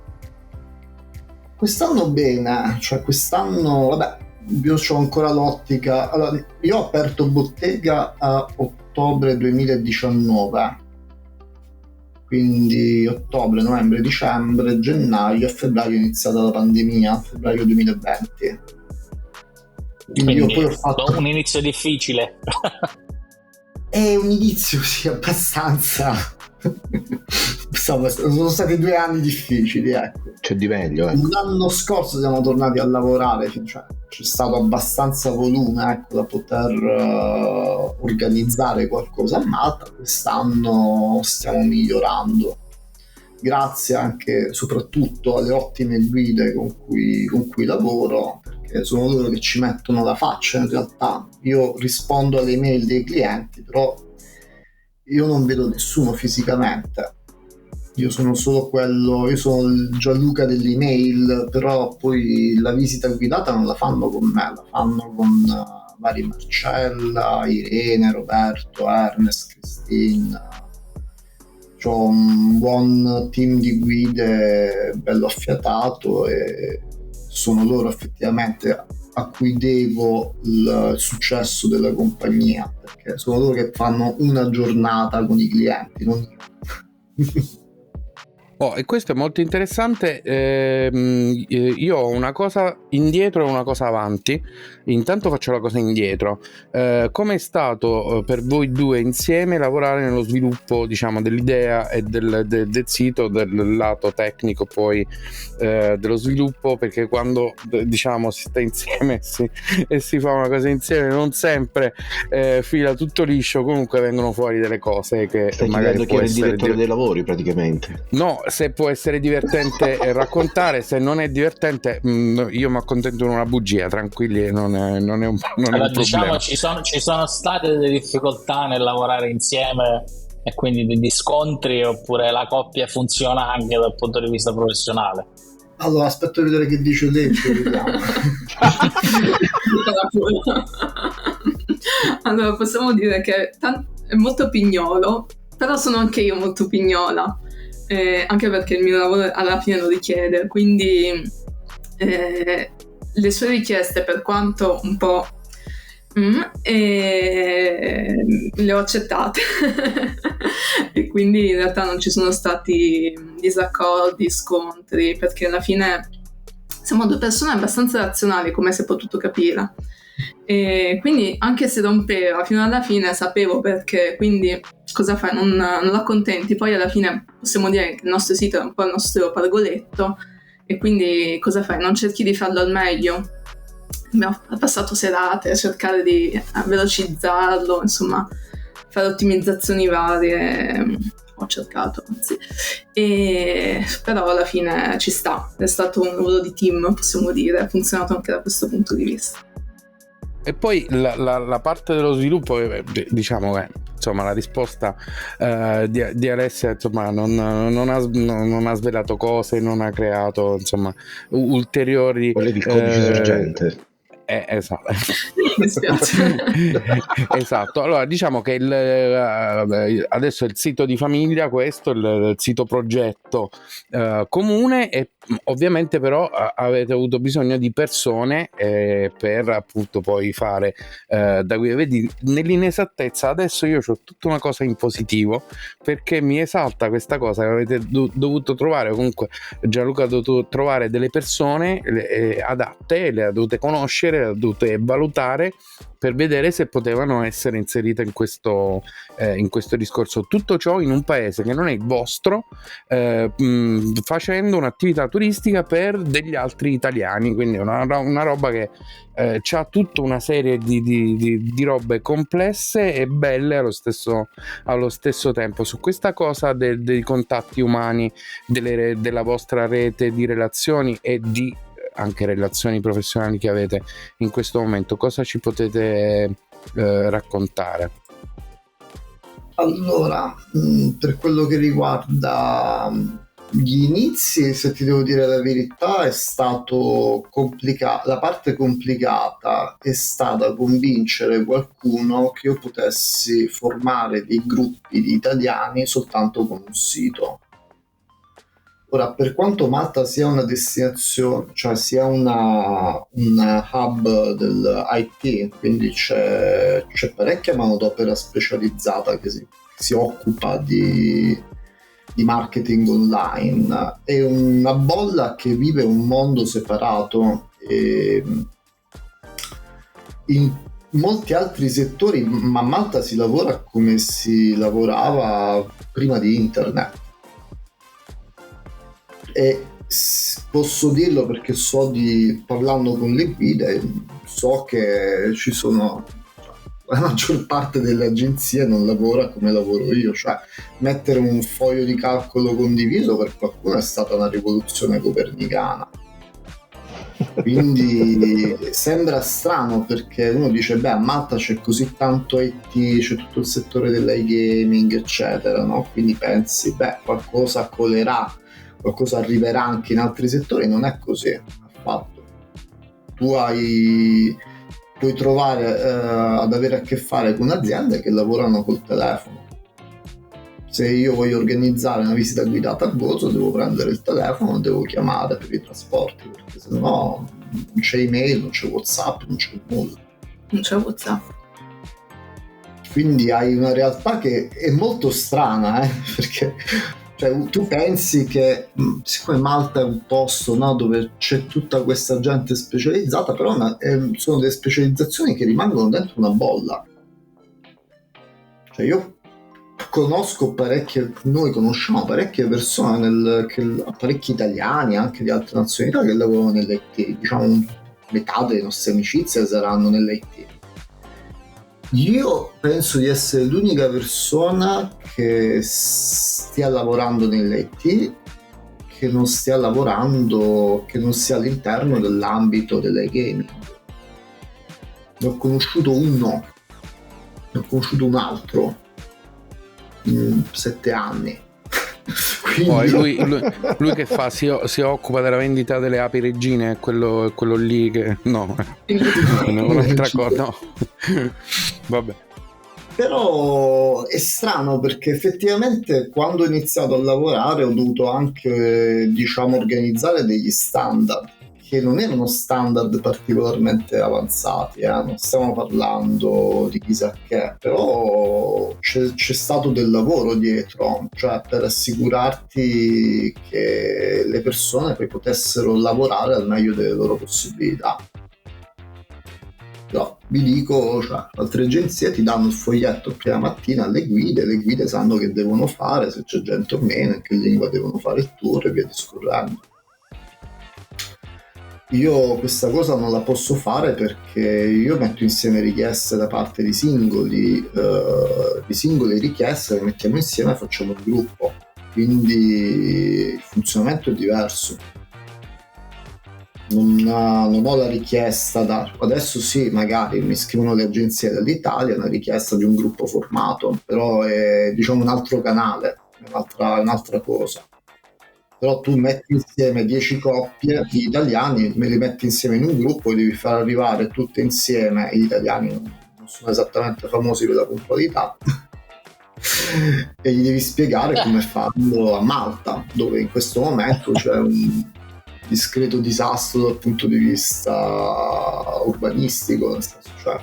Quest'anno bene, cioè quest'anno, vabbè, io ho ancora l'ottica. Allora, io ho aperto bottega a ottobre 2019, quindi ottobre, novembre, dicembre, gennaio e febbraio è iniziata la pandemia, febbraio 2020. Quindi io poi ho fatto un inizio difficile. È un inizio, sì, abbastanza. Insomma, sono stati 2 anni difficili, ecco. C'è di meglio, L'anno scorso siamo tornati a lavorare, cioè c'è stato abbastanza volume, ecco, da poter organizzare qualcosa a Malta. Quest'anno stiamo migliorando, grazie anche soprattutto alle ottime guide con cui lavoro, perché sono loro che ci mettono la faccia. In realtà io rispondo alle email dei clienti, però io non vedo nessuno fisicamente, io sono solo io sono il Gianluca dell'email, però poi la visita guidata non la fanno con me, la fanno con vari Marcella, Irene, Roberto, Ernest, Christine. C'ho un buon team di guide bello affiatato, e sono loro effettivamente a cui devo il successo della compagnia, perché sono loro che fanno una giornata con i clienti, non io. E questo è molto interessante. Io ho una cosa indietro e una cosa avanti. Intanto faccio la cosa indietro. Come è stato per voi due insieme lavorare nello sviluppo, diciamo, dell'idea e del sito, del lato tecnico poi dello sviluppo? Perché quando, diciamo, si sta insieme e si fa una cosa insieme, non sempre fila tutto liscio, comunque vengono fuori delle cose che stai magari può che essere il direttore dei lavori praticamente. No, se può essere divertente raccontare, se non è divertente io mi accontento di una bugia, tranquilli, non è un problema. Diciamo, ci sono state delle difficoltà nel lavorare insieme, e quindi degli scontri, oppure la coppia funziona anche dal punto di vista professionale? Allora, aspetto di vedere che dice lei, ci vediamo. Allora, possiamo dire che è molto pignolo, però sono anche io molto pignola, anche perché il mio lavoro alla fine lo richiede, quindi le sue richieste, per quanto un po' E le ho accettate e quindi in realtà non ci sono stati disaccordi, scontri, perché alla fine siamo due persone abbastanza razionali, come si è potuto capire, e quindi anche se rompeva fino alla fine sapevo perché, quindi cosa fai, non l'accontenti, poi alla fine possiamo dire che il nostro sito è un po' il nostro pargoletto e quindi cosa fai, non cerchi di farlo al meglio. Abbiamo passato serate a cercare di velocizzarlo, insomma, fare ottimizzazioni varie. Ho cercato, anzi. Però alla fine ci sta. È stato un lavoro di team, possiamo dire. Ha funzionato anche da questo punto di vista. E poi la parte dello sviluppo, diciamo che insomma la risposta di Alessia insomma non ha svelato cose, non ha creato insomma ulteriori volevi codice sorgente. Esatto. Mi dispiace. Esatto, allora diciamo che adesso è il sito di famiglia, questo il sito progetto comune, e ovviamente però avete avuto bisogno di persone per appunto poi fare da guida. Vedi, nell'inesattezza adesso io ho tutta una cosa in positivo, perché mi esalta questa cosa che avete dovuto trovare, comunque Gianluca ha dovuto trovare delle persone adatte, le ha dovute conoscere, le ha dovute valutare per vedere se potevano essere inserite in questo discorso. Tutto ciò in un paese che non è il vostro, facendo un'attività turistica per degli altri italiani, quindi una roba che c'ha tutta una serie di robe complesse e belle allo stesso tempo. Su questa cosa dei contatti umani, della vostra rete di relazioni e di anche relazioni professionali che avete in questo momento, cosa ci potete raccontare? Allora, per quello che riguarda gli inizi, se ti devo dire la verità, è stato complicato. La parte complicata è stata convincere qualcuno che io potessi formare dei gruppi di italiani soltanto con un sito. Ora, per quanto Malta sia una destinazione, cioè sia un hub del IT, quindi c'è parecchia manodopera specializzata che si occupa di marketing online, è una bolla che vive un mondo separato, e in molti altri settori, ma a Malta si lavora come si lavorava prima di internet. E posso dirlo perché parlando con le guide, so che ci sono, la maggior parte delle agenzie non lavora come lavoro io, cioè mettere un foglio di calcolo condiviso per qualcuno è stata una rivoluzione copernicana. Quindi sembra strano, perché uno dice beh, a Malta c'è così tanto IT, c'è tutto il settore dell'iGaming eccetera, no? Quindi pensi beh, qualcosa colerà, qualcosa arriverà anche in altri settori. Non è così affatto. Tu puoi trovare ad avere a che fare con aziende che lavorano col telefono. Se io voglio organizzare una visita guidata a Gozo, devo prendere il telefono, devo chiamare per i trasporti, perché se no non c'è email, non c'è WhatsApp, non c'è nulla. Non c'è WhatsApp. Quindi hai una realtà che è molto strana, perché cioè, tu pensi che siccome Malta è un posto, no, dove c'è tutta questa gente specializzata, però sono delle specializzazioni che rimangono dentro una bolla. Cioè io noi conosciamo parecchie persone, parecchi italiani, anche di altre nazionalità, che lavorano nell'IT. Diciamo metà delle nostre amicizie saranno nell'IT. Io penso di essere l'unica persona che stia lavorando nell'IT, che non sia all'interno dell'ambito dell'iGaming. Ne ho conosciuto uno, ne ho conosciuto un altro in 7 anni. Quindi... lui che fa? Si occupa della vendita delle api regine, quello lì che... No, un'altra cosa, no. Vabbè. Però è strano, perché effettivamente quando ho iniziato a lavorare ho dovuto anche, diciamo, organizzare degli standard che non erano standard particolarmente avanzati, non stiamo parlando di chissà che, però c'è stato del lavoro dietro, cioè per assicurarti che le persone poi potessero lavorare al meglio delle loro possibilità. No, vi dico, cioè, altre agenzie ti danno il foglietto prima mattina alle guide, le guide sanno che devono fare, se c'è gente o meno, in che lingua devono fare il tour e via discorrendo. Io questa cosa non la posso fare perché io metto insieme richieste da parte di singole richieste, le mettiamo insieme e facciamo il gruppo, quindi il funzionamento è diverso. Non ho la richiesta adesso sì, magari mi scrivono le agenzie dall'Italia, una richiesta di un gruppo formato, però è diciamo un altro canale, un'altra cosa. Però tu metti insieme 10 coppie di italiani, me li metti insieme in un gruppo e devi far arrivare tutte insieme. Gli italiani non sono esattamente famosi per la puntualità e gli devi spiegare come farlo a Malta, dove in questo momento c'è un discreto disastro dal punto di vista urbanistico, nel senso, cioè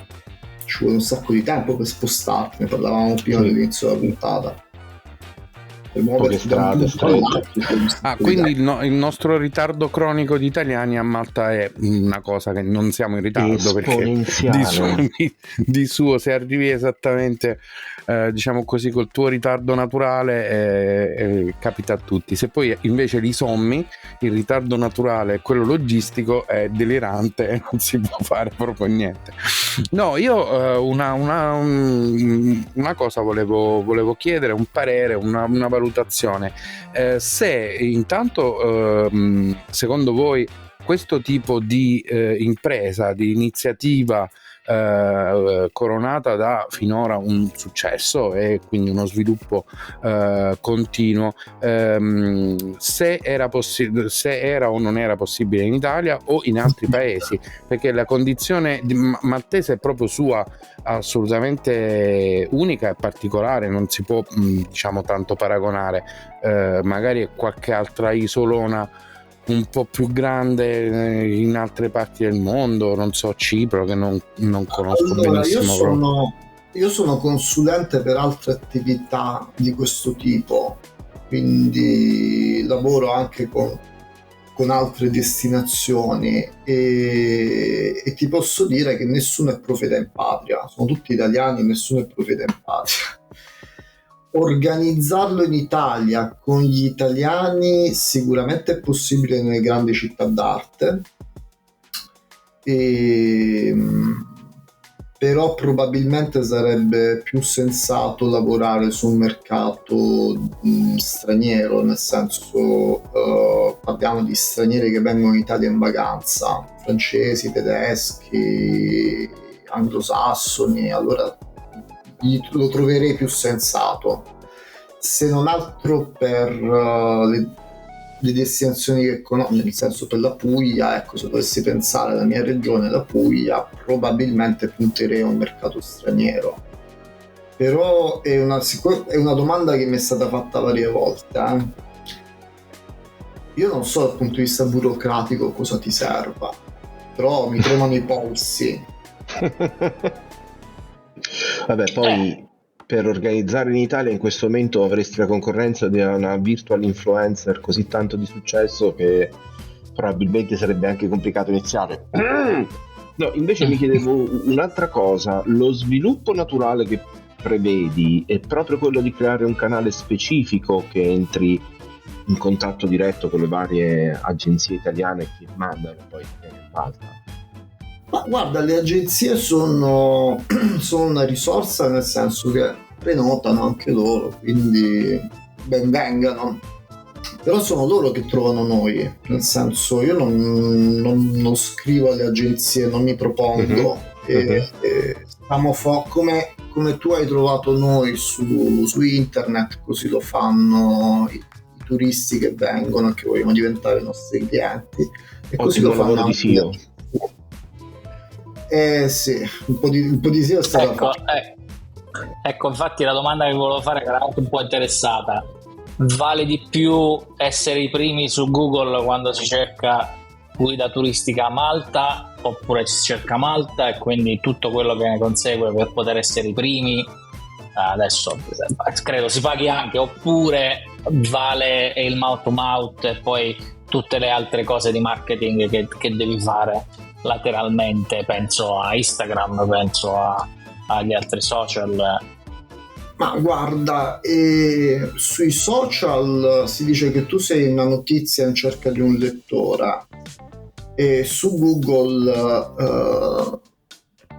ci vuole un sacco di tempo per spostarti, ne parlavamo prima dell'inizio della puntata. Poche strade strette. Quindi il nostro ritardo cronico di italiani a Malta è una cosa che non siamo in ritardo, perché di suo se arrivi esattamente diciamo così col tuo ritardo naturale capita a tutti. Se poi invece li sommi, il ritardo naturale e quello logistico è delirante e non si può fare proprio niente. No, io una cosa volevo chiedere, un parere, una valutazione. Se intanto secondo voi questo tipo di impresa, di iniziativa coronata da finora un successo e quindi uno sviluppo continuo, se era o non era possibile in Italia o in altri paesi, perché la condizione maltese è proprio sua, assolutamente unica e particolare, non si può diciamo tanto paragonare, magari qualche altra isolona un po' più grande in altre parti del mondo, non so, Cipro, che non conosco benissimo. Io sono consulente per altre attività di questo tipo, quindi lavoro anche con altre destinazioni e ti posso dire che nessuno è profeta in patria, sono tutti italiani, nessuno è profeta in patria. Organizzarlo in Italia con gli italiani sicuramente è possibile nelle grandi città d'arte, però probabilmente sarebbe più sensato lavorare su un mercato straniero, nel senso parliamo di stranieri che vengono in Italia in vacanza, francesi, tedeschi, anglosassoni, allora lo troverei più sensato, se non altro per le destinazioni che conosco, nel senso per la Puglia, ecco, se dovessi pensare alla mia regione, la Puglia, probabilmente punterei a un mercato straniero, però è una domanda che mi è stata fatta varie volte. Io non so dal punto di vista burocratico cosa ti serva, però mi tremano i polsi. Vabbè, poi per organizzare in Italia in questo momento avresti la concorrenza di una virtual influencer così tanto di successo che probabilmente sarebbe anche complicato iniziare. No, invece mi chiedevo un'altra cosa: lo sviluppo naturale che prevedi è proprio quello di creare un canale specifico che entri in contatto diretto con le varie agenzie italiane che mandano poi in Malta? Ma guarda, le agenzie sono una risorsa, nel senso che prenotano anche loro, quindi ben vengano, però sono loro che trovano noi, nel senso io non scrivo alle agenzie, non mi propongo, e siamo come tu hai trovato noi su internet, così lo fanno i turisti che vengono e che vogliono diventare i nostri clienti, e così lo fanno anche SEO. Sì, un po' di SEO è stata fatta. Ecco, infatti la domanda che volevo fare era anche un po' interessata: vale di più essere i primi su Google quando si cerca guida turistica a Malta, oppure si cerca Malta e quindi tutto quello che ne consegue per poter essere i primi. Adesso credo si paghi anche, oppure vale il mouth to mouth e poi tutte le altre cose di marketing che devi fare lateralmente, penso a Instagram, penso agli altri social. Ma guarda, sui social si dice che tu sei una notizia in cerca di un lettore, e su Google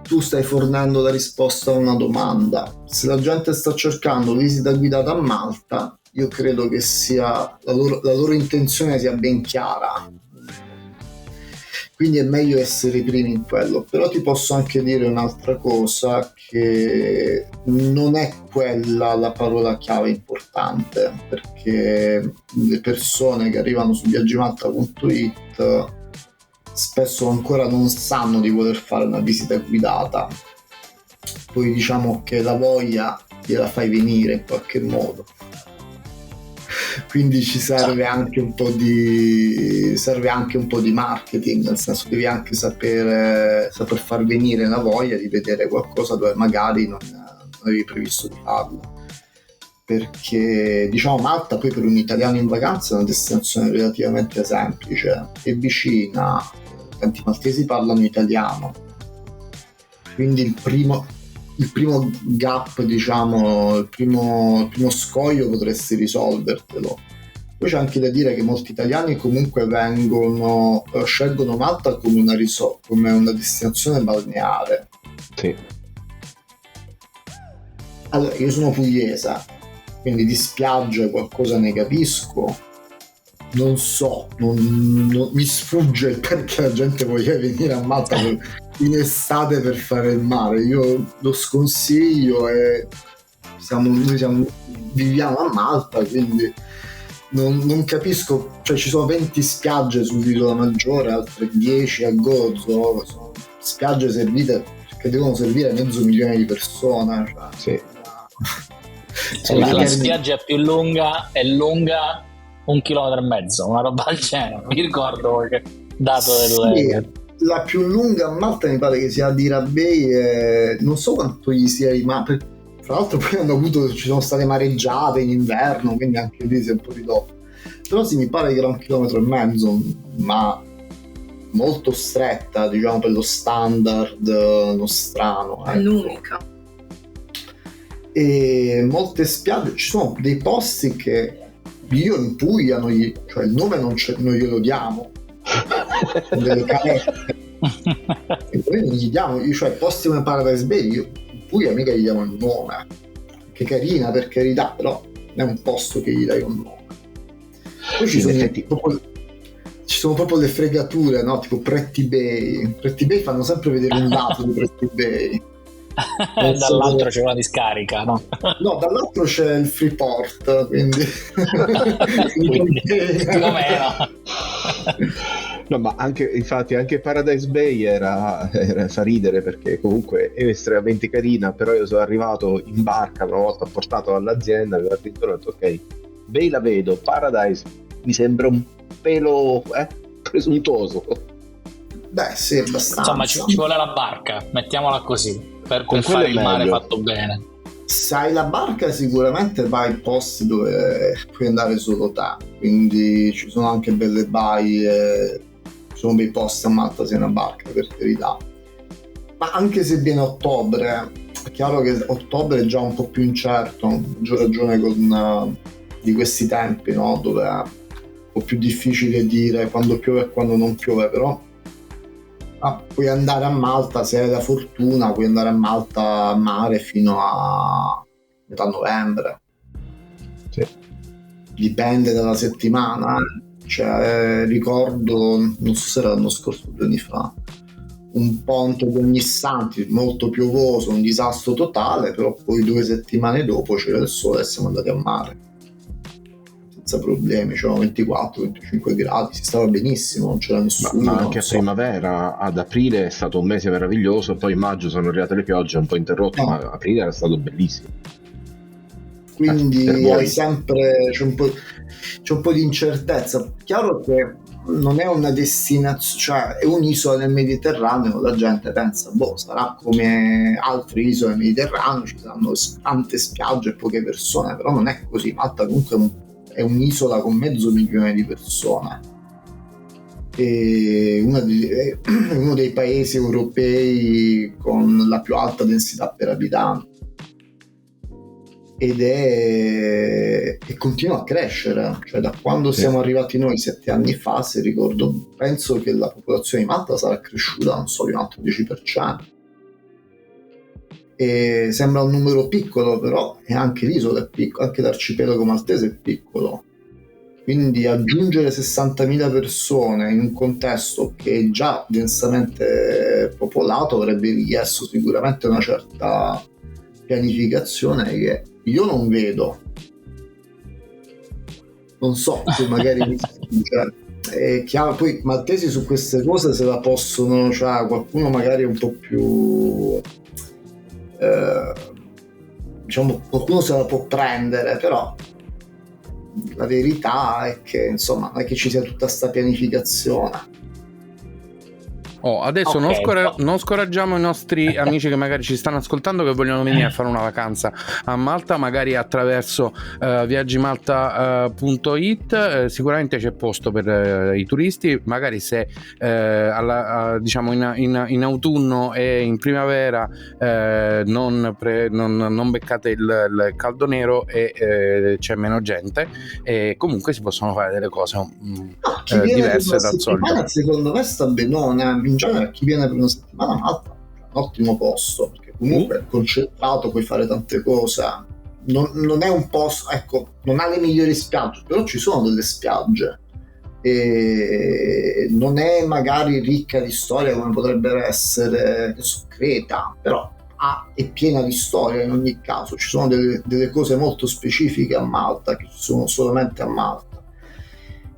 tu stai fornendo la risposta a una domanda. Se la gente sta cercando visita guidata a Malta, io credo che sia la loro intenzione sia ben chiara, quindi è meglio essere i primi in quello. Però ti posso anche dire un'altra cosa, che non è quella la parola chiave importante, perché le persone che arrivano su viaggimalta.it spesso ancora non sanno di voler fare una visita guidata. Poi diciamo che la voglia gliela fai venire in qualche modo, quindi ci serve anche un po' di marketing, nel senso devi anche saper far venire la voglia di vedere qualcosa dove magari non avevi previsto di farlo, perché diciamo Malta poi per un italiano in vacanza è una destinazione relativamente semplice, è vicina, tanti maltesi parlano italiano, quindi il primo gap, diciamo, il primo scoglio potresti risolvertelo. Poi c'è anche da dire che molti italiani comunque scelgono Malta come una destinazione balneare. Sì. Allora, io sono pugliese, quindi di spiagge qualcosa ne capisco, non so, non mi sfugge perché la gente voglia venire a Malta in estate per fare il mare. Io lo sconsiglio, e viviamo a Malta, quindi non capisco, cioè ci sono 20 spiagge sull'isola maggiore, altre 10 a Gozo, sono spiagge servite che devono servire 500.000 di persone, cioè. Sì. La spiaggia più lunga è lunga 1,5 chilometri, una roba al genere, mi ricordo che dato sì, la più lunga a Malta mi pare che sia di Rabbei, e non so quanto gli sia rimasto. Tra l'altro poi ci sono state mareggiate in inverno, quindi anche lì si è un po' ridotto, però sì, mi pare che era 1,5 chilometri, ma molto stretta, diciamo, per lo standard nostrano, è l'unica. E molte spiagge, ci sono dei posti che io in Puglia cioè il nome non glielo diamo, delle calette e poi non gli diamo, cioè posti come Paradise Bay io in Puglia mica gli diamo il nome, che carina per carità, però non è un posto che gli dai un nome. Poi ci sono proprio le fregature, no? Tipo Pretty Bay fanno sempre vedere un lato di Pretty Bay. Dall'altro c'è una discarica, no? No, dall'altro c'è il Freeport, quindi più o meno. No, ma infatti anche Paradise Bay fa ridere, perché comunque è estremamente carina, però io sono arrivato in barca una volta, ho portato all'azienda, mi ha detto ok, Bay la vedo, Paradise mi sembra un pelo presuntuoso. Beh sì, abbastanza. Insomma ci vuole la barca, mettiamola così, per fare il mare fatto bene. Se hai la barca sicuramente vai in posti dove puoi andare solo te, quindi ci sono anche belle baie, ci sono bei posti a Malta se hai una barca, per carità. Ma anche se viene ottobre, è chiaro che ottobre è già un po' più incerto, ho ragione di questi tempi, no? Dove è un po' più difficile dire quando piove e quando non piove, però puoi andare a Malta, se hai la fortuna, puoi andare a Malta a mare fino a metà novembre. Sì. Dipende dalla settimana. Cioè, ricordo, non so se era l'anno scorso, 2 anni fa, un ponte di Ognissanti molto piovoso, un disastro totale, però poi 2 settimane dopo c'era il sole e siamo andati a mare senza problemi, c'erano 24-25 gradi, si stava benissimo, non c'era nessuno. Ma anche a primavera, ad aprile è stato un mese meraviglioso, poi in maggio sono arrivate le piogge un po' interrotte, ma aprile era stato bellissimo. Quindi hai sempre c'è un po' di incertezza. Chiaro che non è una destinazione, cioè è un'isola nel Mediterraneo, la gente pensa, boh, sarà come altre isole nel Mediterraneo, ci saranno tante spiagge e poche persone, però non è così. Malta comunque è un'isola con 500.000 di persone, e è uno dei paesi europei con la più alta densità per abitante, e continua a crescere, cioè da quando siamo arrivati noi 7 anni fa, se ricordo, penso che la popolazione di Malta sarà cresciuta, non so, di un altro 10%, e sembra un numero piccolo, però è anche l'isola è piccola, anche l'arcipelago maltese è piccolo, quindi aggiungere 60.000 persone in un contesto che è già densamente popolato avrebbe richiesto sicuramente una certa pianificazione che io non vedo. Non so se magari mi sfugge. È chiaro, poi maltesi su queste cose se la possono, cioè qualcuno magari un po' più diciamo, qualcuno se la può prendere, però la verità è che insomma non è che ci sia tutta sta pianificazione. Adesso non scoraggiamo i nostri amici che magari ci stanno ascoltando, che vogliono venire a fare una vacanza a Malta, magari attraverso viaggimalta.it. Sicuramente c'è posto per i turisti, magari se diciamo in autunno e in primavera non beccate il caldo nero e c'è meno gente, e comunque si possono fare delle cose diverse dal solito. Secondo me sta benone. In genere chi viene per una settimana a Malta è un ottimo posto, perché comunque è concentrato, puoi fare tante cose, non è un posto, ecco, non ha le migliori spiagge, però ci sono delle spiagge, e non è magari ricca di storia come potrebbe essere Creta, però è piena di storia in ogni caso. Ci sono delle cose molto specifiche a Malta che ci sono solamente a Malta.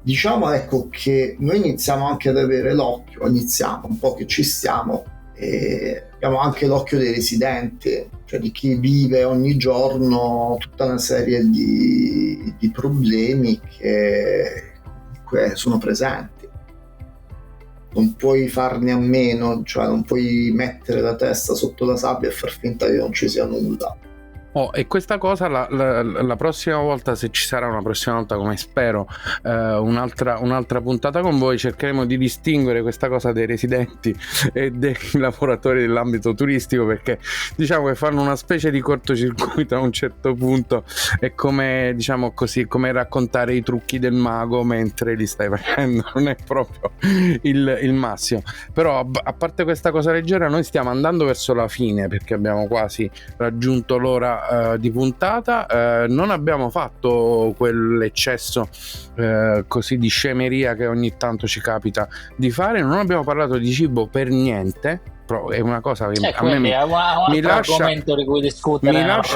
Diciamo, ecco, che noi iniziamo anche ad avere l'occhio, iniziamo un po' che ci stiamo, e abbiamo anche l'occhio dei residenti, cioè di chi vive ogni giorno tutta una serie di problemi che comunque sono presenti. Non puoi farne a meno, cioè non puoi mettere la testa sotto la sabbia e far finta che non ci sia nulla. E questa cosa la prossima volta, se ci sarà una prossima volta, come spero, un'altra puntata con voi, cercheremo di distinguere questa cosa dei residenti e dei lavoratori dell'ambito turistico, perché diciamo che fanno una specie di cortocircuito a un certo punto. È come, diciamo così, come raccontare i trucchi del mago mentre li stai facendo, non è proprio il massimo. Però a parte questa cosa leggera, noi stiamo andando verso la fine, perché abbiamo quasi raggiunto l'ora di puntata. Non abbiamo fatto quell'eccesso così di scemeria che ogni tanto ci capita di fare. Non abbiamo parlato di cibo per niente, però è una cosa che a me mi lascia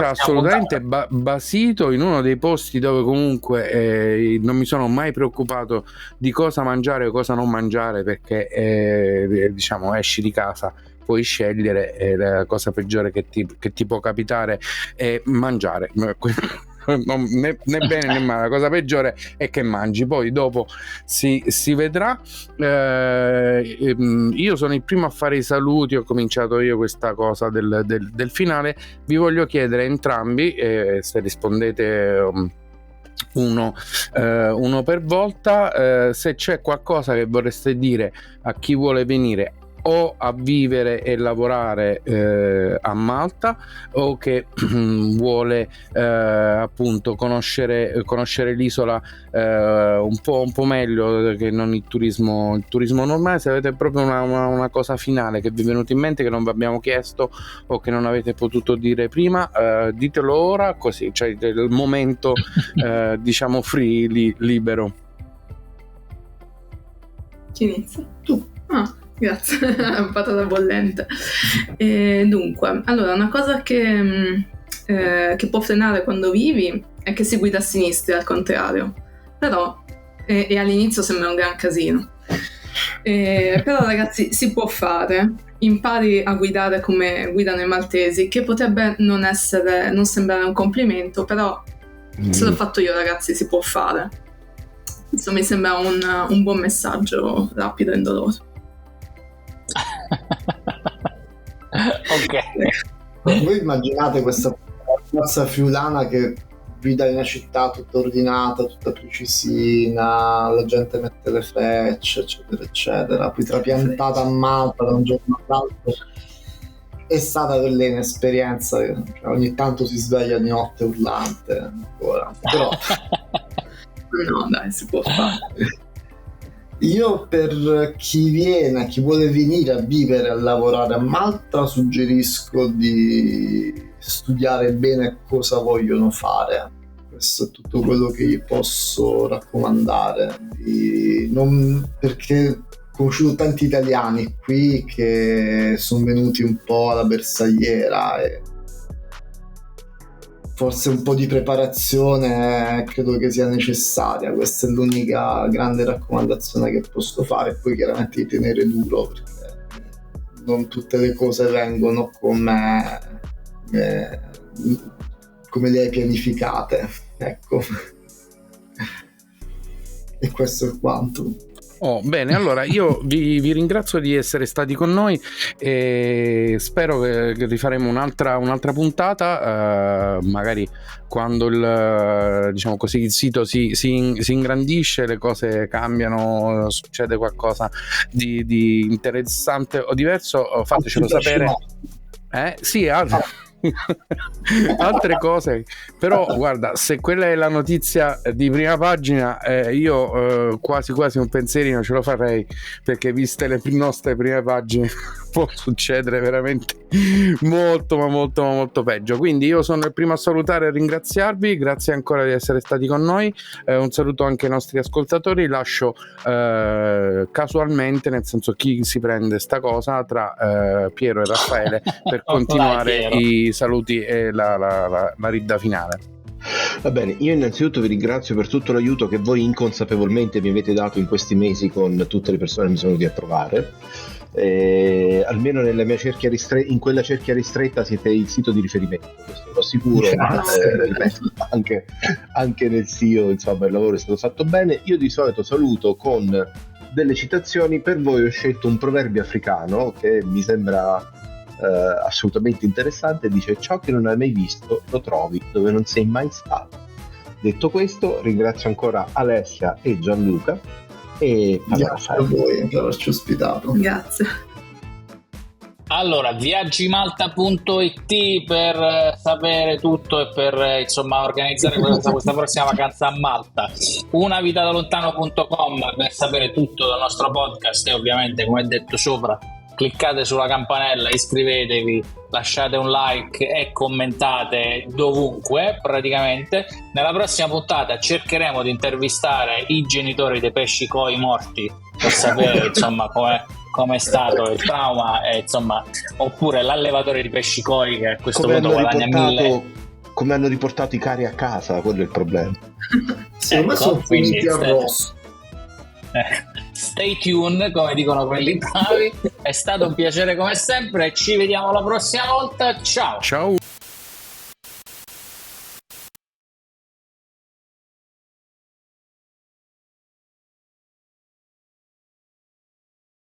assolutamente basito, in uno dei posti dove comunque non mi sono mai preoccupato di cosa mangiare o cosa non mangiare, perché diciamo esci di casa, puoi scegliere, la cosa peggiore che ti può capitare è mangiare. né bene né male, la cosa peggiore è che mangi, poi dopo si vedrà. Io sono il primo a fare i saluti, ho cominciato io questa cosa del finale. Vi voglio chiedere entrambi, se rispondete uno per volta, se c'è qualcosa che vorreste dire a chi vuole venire o a vivere e lavorare a Malta, o che vuole appunto conoscere l'isola un po' meglio che non il turismo normale. Se avete proprio una cosa finale che vi è venuta in mente, che non vi abbiamo chiesto o che non avete potuto dire prima, ditelo ora, così, cioè il momento diciamo free, libero. Chi inizia? Tu. Grazie, patata bollente. Dunque, allora, una cosa che può frenare quando vivi è che si guida a sinistra, al contrario. Però, e all'inizio sembra un gran casino. Però ragazzi, si può fare. Impari a guidare come guidano i maltesi, che potrebbe non sembrare un complimento, però se l'ho fatto io, ragazzi, si può fare. Questo mi sembra un buon messaggio rapido e indolore. Ok. Voi immaginate questa piazza friulana che guida in una città tutta ordinata, tutta precisina, la gente mette le frecce, eccetera, eccetera, poi trapiantata a Malta da un giorno all'altro. È stata per lei un'esperienza, cioè, ogni tanto si sveglia di notte urlante ancora, però No, dai, si può fare. io per chi vuole venire a vivere e a lavorare a Malta suggerisco di studiare bene cosa vogliono fare. Questo è tutto quello che gli posso raccomandare, perché ho conosciuto tanti italiani qui che sono venuti un po' alla bersagliera e forse un po' di preparazione credo che sia necessaria. Questa è l'unica grande raccomandazione che posso fare, e poi chiaramente di tenere duro, perché non tutte le cose vengono come le hai pianificate, ecco. E questo è quanto. Bene, allora io vi ringrazio di essere stati con noi e spero che rifaremo un'altra puntata, magari quando diciamo così, il sito si ingrandisce, le cose cambiano, succede qualcosa di interessante o diverso, fatecelo sapere. Sì, altre cose, però guarda, se quella è la notizia di prima pagina, io quasi un pensierino ce lo farei, perché viste le nostre prime pagine può succedere veramente molto ma molto peggio. Quindi io sono il primo a salutare e ringraziarvi, grazie ancora di essere stati con noi, un saluto anche ai nostri ascoltatori. Lascio casualmente, nel senso, chi si prende sta cosa tra Piero e Raffaele per continuare i saluti e la ridda finale. Va bene, io innanzitutto vi ringrazio per tutto l'aiuto che voi inconsapevolmente mi avete dato in questi mesi con tutte le persone che mi sono venuti a trovare. Almeno nella mia cerchia in quella cerchia ristretta siete il sito di riferimento, questo lo assicuro, ma anche nel SEO, insomma, il lavoro è stato fatto bene. Io di solito saluto con delle citazioni. Per voi ho scelto un proverbio africano che mi sembra assolutamente interessante. Dice: ciò che non hai mai visto lo trovi dove non sei mai stato. Detto questo, ringrazio ancora Alessia e Gianluca e grazie a voi per averci ospitato. Grazie. Allora, viaggimalta.it per sapere tutto e per insomma organizzare questa prossima vacanza a Malta. unavitadalontano.com per sapere tutto del nostro podcast, e ovviamente, come detto sopra, cliccate sulla campanella, iscrivetevi, lasciate un like e commentate dovunque praticamente. Nella prossima puntata cercheremo di intervistare i genitori dei pesci koi morti per sapere insomma come è stato il trauma, e insomma, oppure l'allevatore di pesci koi che a questo punto guadagna 1000. Come hanno riportato i cari a casa, quello è il problema. Secondo me sono finiti a rosso. Stay tuned, come dicono quelli bravi. È stato un piacere come sempre, ci vediamo la prossima volta. Ciao.